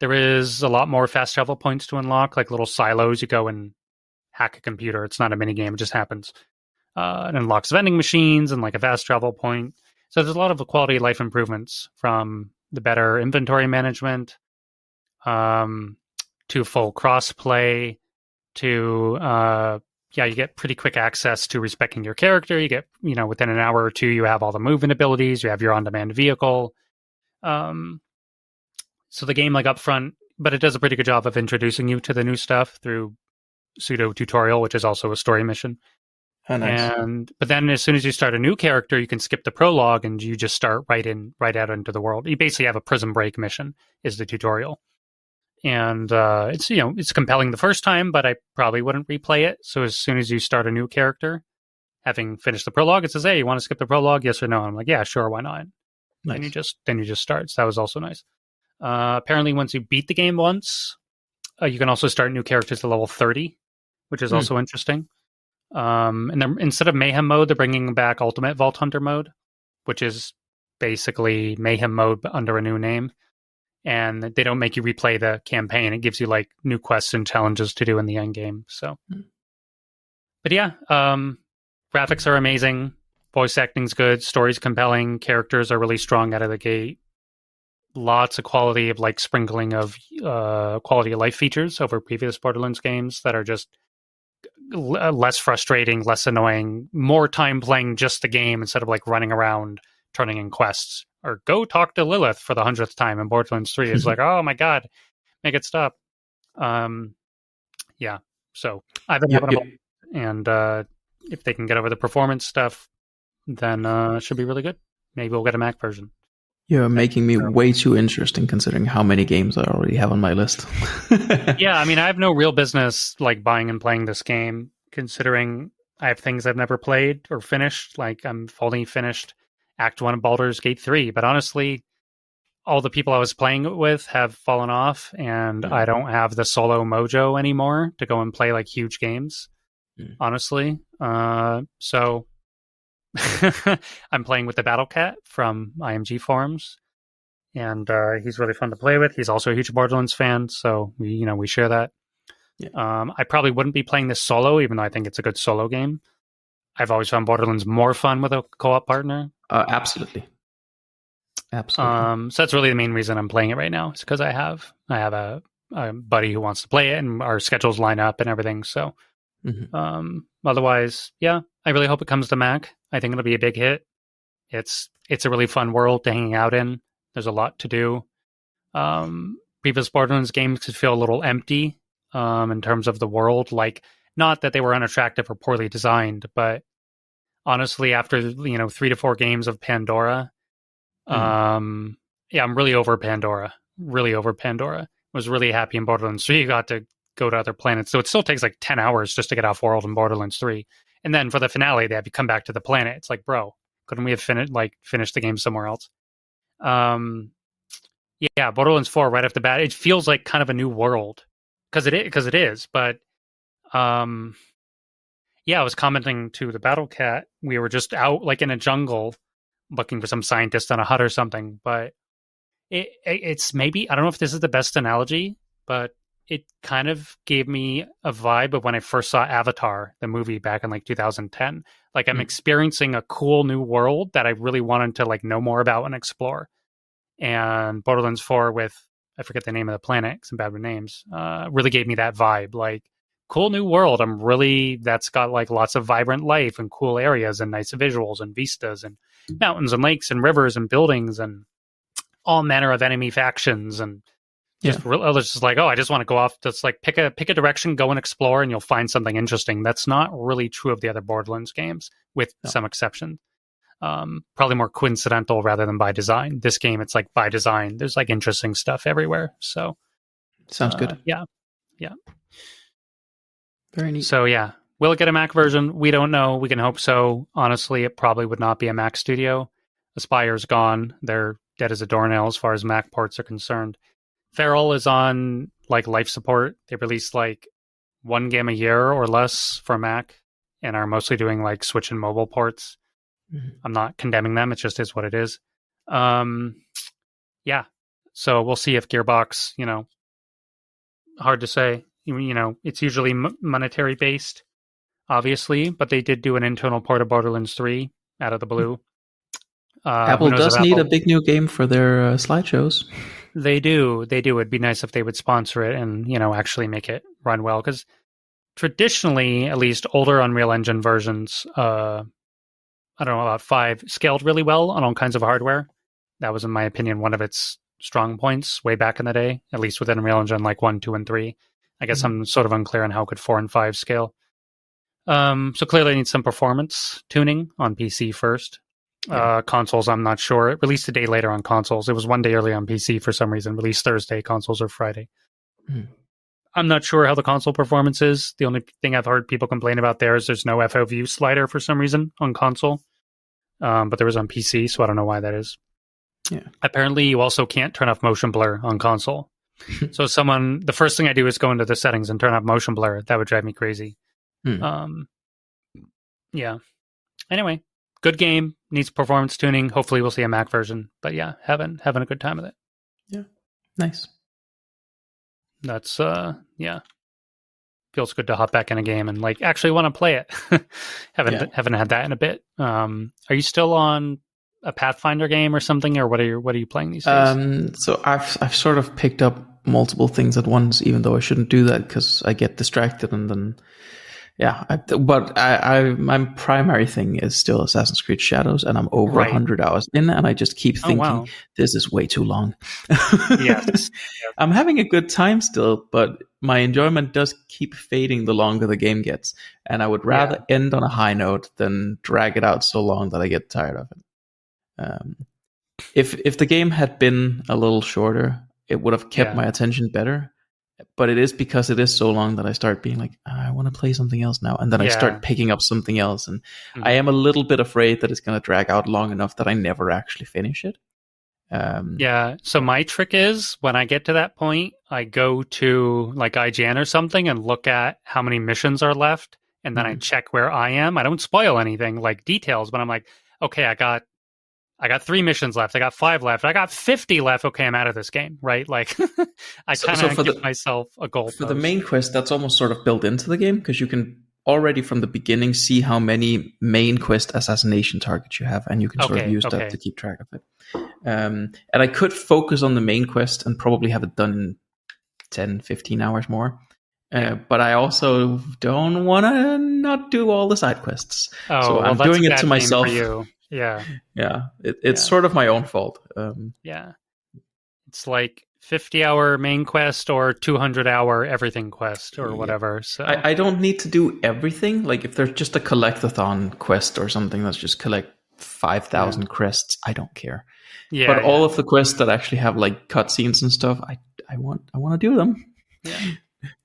There is a lot more fast travel points to unlock, like little silos. You go and hack a computer. It's not a mini game; it just happens. It unlocks vending machines and like a fast travel point. So there's a lot of quality of life improvements, from the better inventory management, to full crossplay, to you get pretty quick access to respecting your character. You get, within an hour or two, you have all the movement abilities. You have your on-demand vehicle. So the game, like, up front, but it does a pretty good job of introducing you to the new stuff through pseudo tutorial, which is also a story mission. Oh, nice. But then as soon as you start a new character, you can skip the prologue and you just start right out into the world. You basically have a prison break mission is the tutorial. And it's compelling the first time, but I probably wouldn't replay it. So as soon as you start a new character, having finished the prologue, it says, "Hey, you want to skip the prologue? Yes or no?" And I'm like, "Yeah, sure, why not?" Nice. And you just start. So that was also nice. Apparently, once you beat the game once, you can also start new characters to level 30, which is also interesting. And then instead of Mayhem mode, they're bringing back Ultimate Vault Hunter mode, which is basically Mayhem mode but under a new name. And they don't make you replay the campaign. It gives you like new quests and challenges to do in the end game. So, but yeah, graphics are amazing. Voice acting's good. Story's compelling. Characters are really strong out of the gate. Lots of quality of like sprinkling of quality of life features over previous Borderlands games that are just less frustrating, less annoying, more time playing just the game instead of like running around turning in quests, or go talk to Lilith for the 100th time in Borderlands 3. It's like, oh my god, make it stop. Yeah, so I've been having a ball, and if they can get over the performance stuff, then it should be really good. Maybe we'll get a Mac version. You're making me way too interesting considering how many games I already have on my list. Yeah, I mean, I have no real business like buying and playing this game, considering I have things I've never played or finished. Like, I'm fully finished Act 1 of Baldur's Gate 3, but honestly, all the people I was playing it with have fallen off, and I don't have the solo mojo anymore to go and play like huge games, honestly. So I'm playing with the Battle Cat from IMG forums, and he's really fun to play with. He's also a huge Borderlands fan, so we share that. Yeah. I probably wouldn't be playing this solo, even though I think it's a good solo game. I've always found Borderlands more fun with a co-op partner. Absolutely. So that's really the main reason I'm playing it right now. It's because I have a buddy who wants to play it, and our schedules line up and everything. So, otherwise, yeah, I really hope it comes to Mac. I think it'll be a big hit. It's a really fun world to hang out in. There's a lot to do. Previous Borderlands games could feel a little empty in terms of the world. Like, not that they were unattractive or poorly designed, but honestly, after 3 to 4 games of Pandora, I'm really over Pandora. Really over Pandora. Was really happy in Borderlands 3. You got to go to other planets, so it still takes like 10 hours just to get off world in Borderlands 3. And then for the finale, they have you come back to the planet. It's like, bro, couldn't we have finished the game somewhere else? Yeah, Borderlands 4 right off the bat, it feels like kind of a new world because it is. But yeah, I was commenting to the Battle Cat. We were just out like in a jungle looking for some scientist on a hut or something. But it's maybe, I don't know if this is the best analogy, but it kind of gave me a vibe of when I first saw Avatar, the movie, back in like 2010. Like, I'm experiencing a cool new world that I really wanted to like know more about and explore. And Borderlands 4 with, I forget the name of the planet, some bad with names, really gave me that vibe. Like, cool new world. That's got like lots of vibrant life and cool areas and nice visuals and vistas and mountains and lakes and rivers and buildings and all manner of enemy factions. And just like, oh, I just want to go off. Just like pick a direction, go and explore, and you'll find something interesting. That's not really true of the other Borderlands games, with some exception. Probably more coincidental rather than by design. This game, it's like by design. There's like interesting stuff everywhere. So sounds good. Yeah. Very neat. So yeah, will it get a Mac version? We don't know. We can hope so. Honestly, it probably would not be a Mac studio. Aspire's gone. They're dead as a doornail as far as Mac ports are concerned. Feral is on like life support. They release like 1 game a year or less for Mac and are mostly doing like Switch and mobile ports. I'm not condemning them. It just is what it is. Yeah. So we'll see if Gearbox, hard to say. It's usually monetary based. obviously, but they did do an internal port of Borderlands 3 out of the blue. Apple does need a big new game for their slideshows. They do. It'd be nice if they would sponsor it and, actually make it run well. Because traditionally, at least older Unreal Engine versions, I don't know, about 5, scaled really well on all kinds of hardware. That was, in my opinion, one of its strong points way back in the day, at least within Unreal Engine like 1, 2, and 3. I guess I'm sort of unclear on how could 4 and 5 scale. So clearly I need some performance tuning on PC first. Consoles, I'm not sure. It released a day later on consoles. It was one day early on PC for some reason. Released Thursday, consoles are Friday. I'm not sure how the console performance is. The only thing I've heard people complain about there is there's no FOV slider for some reason on console. But there was on PC, so I don't know why that is. Yeah. Apparently, you also can't turn off motion blur on console. So the first thing I do is go into the settings and turn off motion blur. That would drive me crazy. Yeah. Anyway, good game. Needs performance tuning. Hopefully we'll see a Mac version. But yeah, having a good time with it. Yeah. Nice. That's feels good to hop back in a game and actually want to play it. haven't had that in a bit. Are you still on a Pathfinder game or something, or what are you playing these days? So I've sort of picked up multiple things at once, even though I shouldn't do that because I get distracted and then my primary thing is still Assassin's Creed Shadows, and I'm over 100 hours in, and I just keep thinking this is way too long. Yes. I'm having a good time still, but my enjoyment does keep fading the longer the game gets, and I would rather end on a high note than drag it out so long that I get tired of it. If the game had been a little shorter, it would have kept my attention better. But it is because it is so long that I start being like, I want to play something else now. And then I start picking up something else. And I am a little bit afraid that it's going to drag out long enough that I never actually finish it. So my trick is when I get to that point, I go to IGN or something and look at how many missions are left. And then I check where I am. I don't spoil anything like details, but I'm like, okay, I got 3 missions left. I got 5 left. I got 50 left. Okay, I'm out of this game, right? I kind of give myself a goal. For the main quest, that's almost sort of built into the game because you can already from the beginning see how many main quest assassination targets you have, and you can sort of use that to keep track of it. And I could focus on the main quest and probably have it done in 10, 15 hours more. But I also don't want to not do all the side quests. So I'm doing it to myself. It's sort of my own fault. It's like 50-hour main quest or 200-hour everything quest or whatever. So I don't need to do everything. Like if there's just a collectathon quest or something that's just collect 5,000 crests, I don't care. But all of the quests that actually have cutscenes and stuff, I want to do them.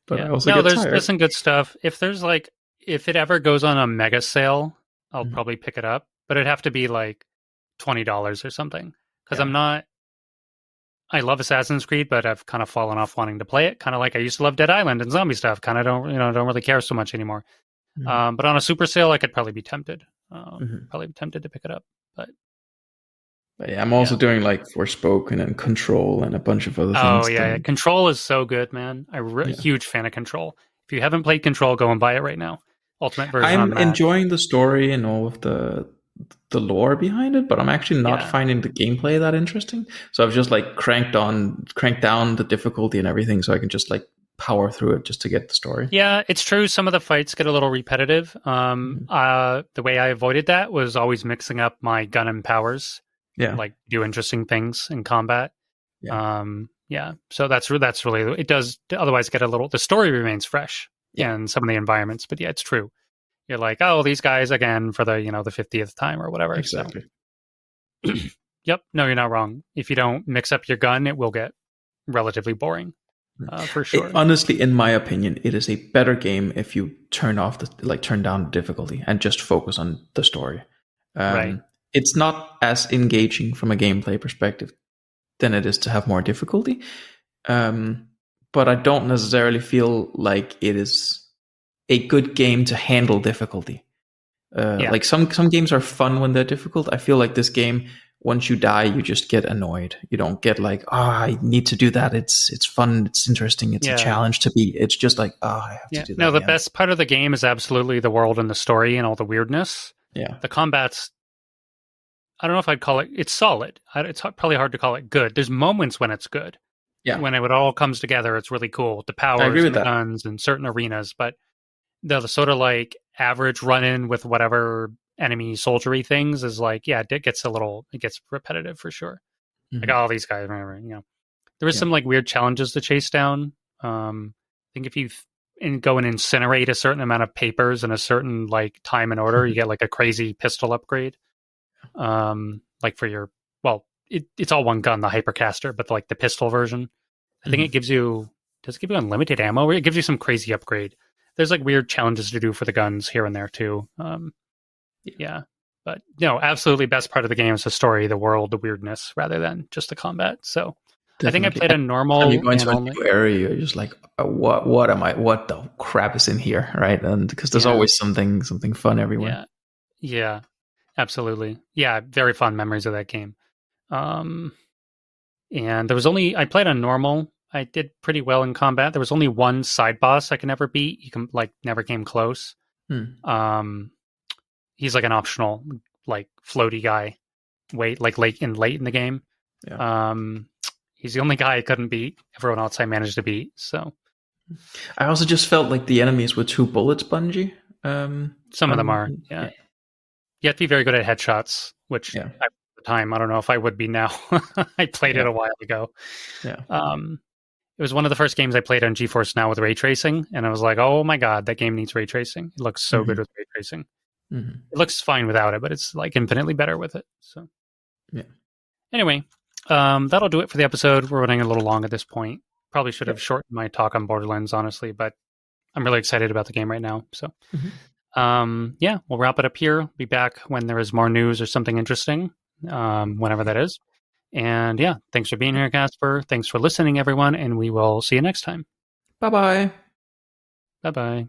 But I also get tired. There's some good stuff. If it ever goes on a mega sale, I'll probably pick it up. But it'd have to be $20 or something. Because I love Assassin's Creed, but I've kind of fallen off wanting to play it. Kind of like I used to love Dead Island and zombie stuff. Kind of don't really care so much anymore. But on a super sale, I could probably be tempted. Probably be tempted to pick it up. But I'm also doing Forspoken and Control and a bunch of other things. Oh yeah, Control is so good, man. I'm a huge fan of Control. If you haven't played Control, go and buy it right now. Ultimate version. I'm enjoying the story and all of the lore behind it, but I'm actually not finding the gameplay that interesting. So I've just cranked down the difficulty and everything, so I can just power through it just to get the story. Yeah, it's true. Some of the fights get a little repetitive. The way I avoided that was always mixing up my gun and powers. Yeah, do interesting things in combat. So that's really it does otherwise get a little. The story remains fresh in some of the environments, but it's true. You're like, oh, these guys again for the the 50th time or whatever. Exactly. So. Yep. No, you're not wrong. If you don't mix up your gun, it will get relatively boring. For sure. Honestly, in my opinion, it is a better game if you turn down the difficulty and just focus on the story. Right. It's not as engaging from a gameplay perspective than it is to have more difficulty. But I don't necessarily feel like it is a good game to handle difficulty. Some games are fun when they're difficult. I feel like this game once you die, you just get annoyed. You don't get like, oh, I need to do that. It's fun. It's interesting. It's a challenge to beat. It's just like, oh, I have to do that. No, the again. best part of the game is absolutely the world and the story and all the weirdness. Yeah. The combat's, I don't know if I'd call it, it's solid. It's probably hard to call it good. There's moments when it's good. Yeah. When it all comes together, it's really cool. The powers and the guns and certain arenas, but the sort of like average run-in with whatever enemy soldiery things is like, yeah, it gets repetitive for sure. Mm-hmm. Like all these guys, there was some like weird challenges to chase down. I think if you go and incinerate a certain amount of papers in a certain like time and order, you get like a crazy pistol upgrade. Like for your, well, it's all one gun, the hypercaster, but like the pistol version, I think it gives you, does it give you unlimited ammo? It gives you some crazy upgrade. There's like weird challenges to do for the guns here and there too. Yeah, but no, absolutely best part of the game is the story, the world, the weirdness, rather than just the combat. So definitely. I think I played a normal. You go into a new area, you're just like, what am I? What the crap is in here, right? And because there's always something fun everywhere. Yeah, absolutely. Yeah, very fond memories of that game. And there was I played on normal. I did pretty well in combat. There was only one side boss I could never beat. You can never came close. He's like an optional, like floaty guy. Late in the game. Yeah. He's the only guy I couldn't beat. Everyone else I managed to beat. So I also just felt like the enemies were too bullet spongy. Some of them are. Yeah. You have to be very good at headshots, which at the time I don't know if I would be now. I played it a while ago. Yeah. It was one of the first games I played on GeForce Now with ray tracing, and I was like, "Oh my god, that game needs ray tracing! It looks so good with ray tracing. It looks fine without it, but it's like infinitely better with it." So, Anyway, that'll do it for the episode. We're running a little long at this point. Probably should have shortened my talk on Borderlands, honestly, but I'm really excited about the game right now. So, we'll wrap it up here. Be back when there is more news or something interesting, whenever that is. And thanks for being here, Casper. Thanks for listening, everyone, and we will see you next time. Bye-bye. Bye-bye.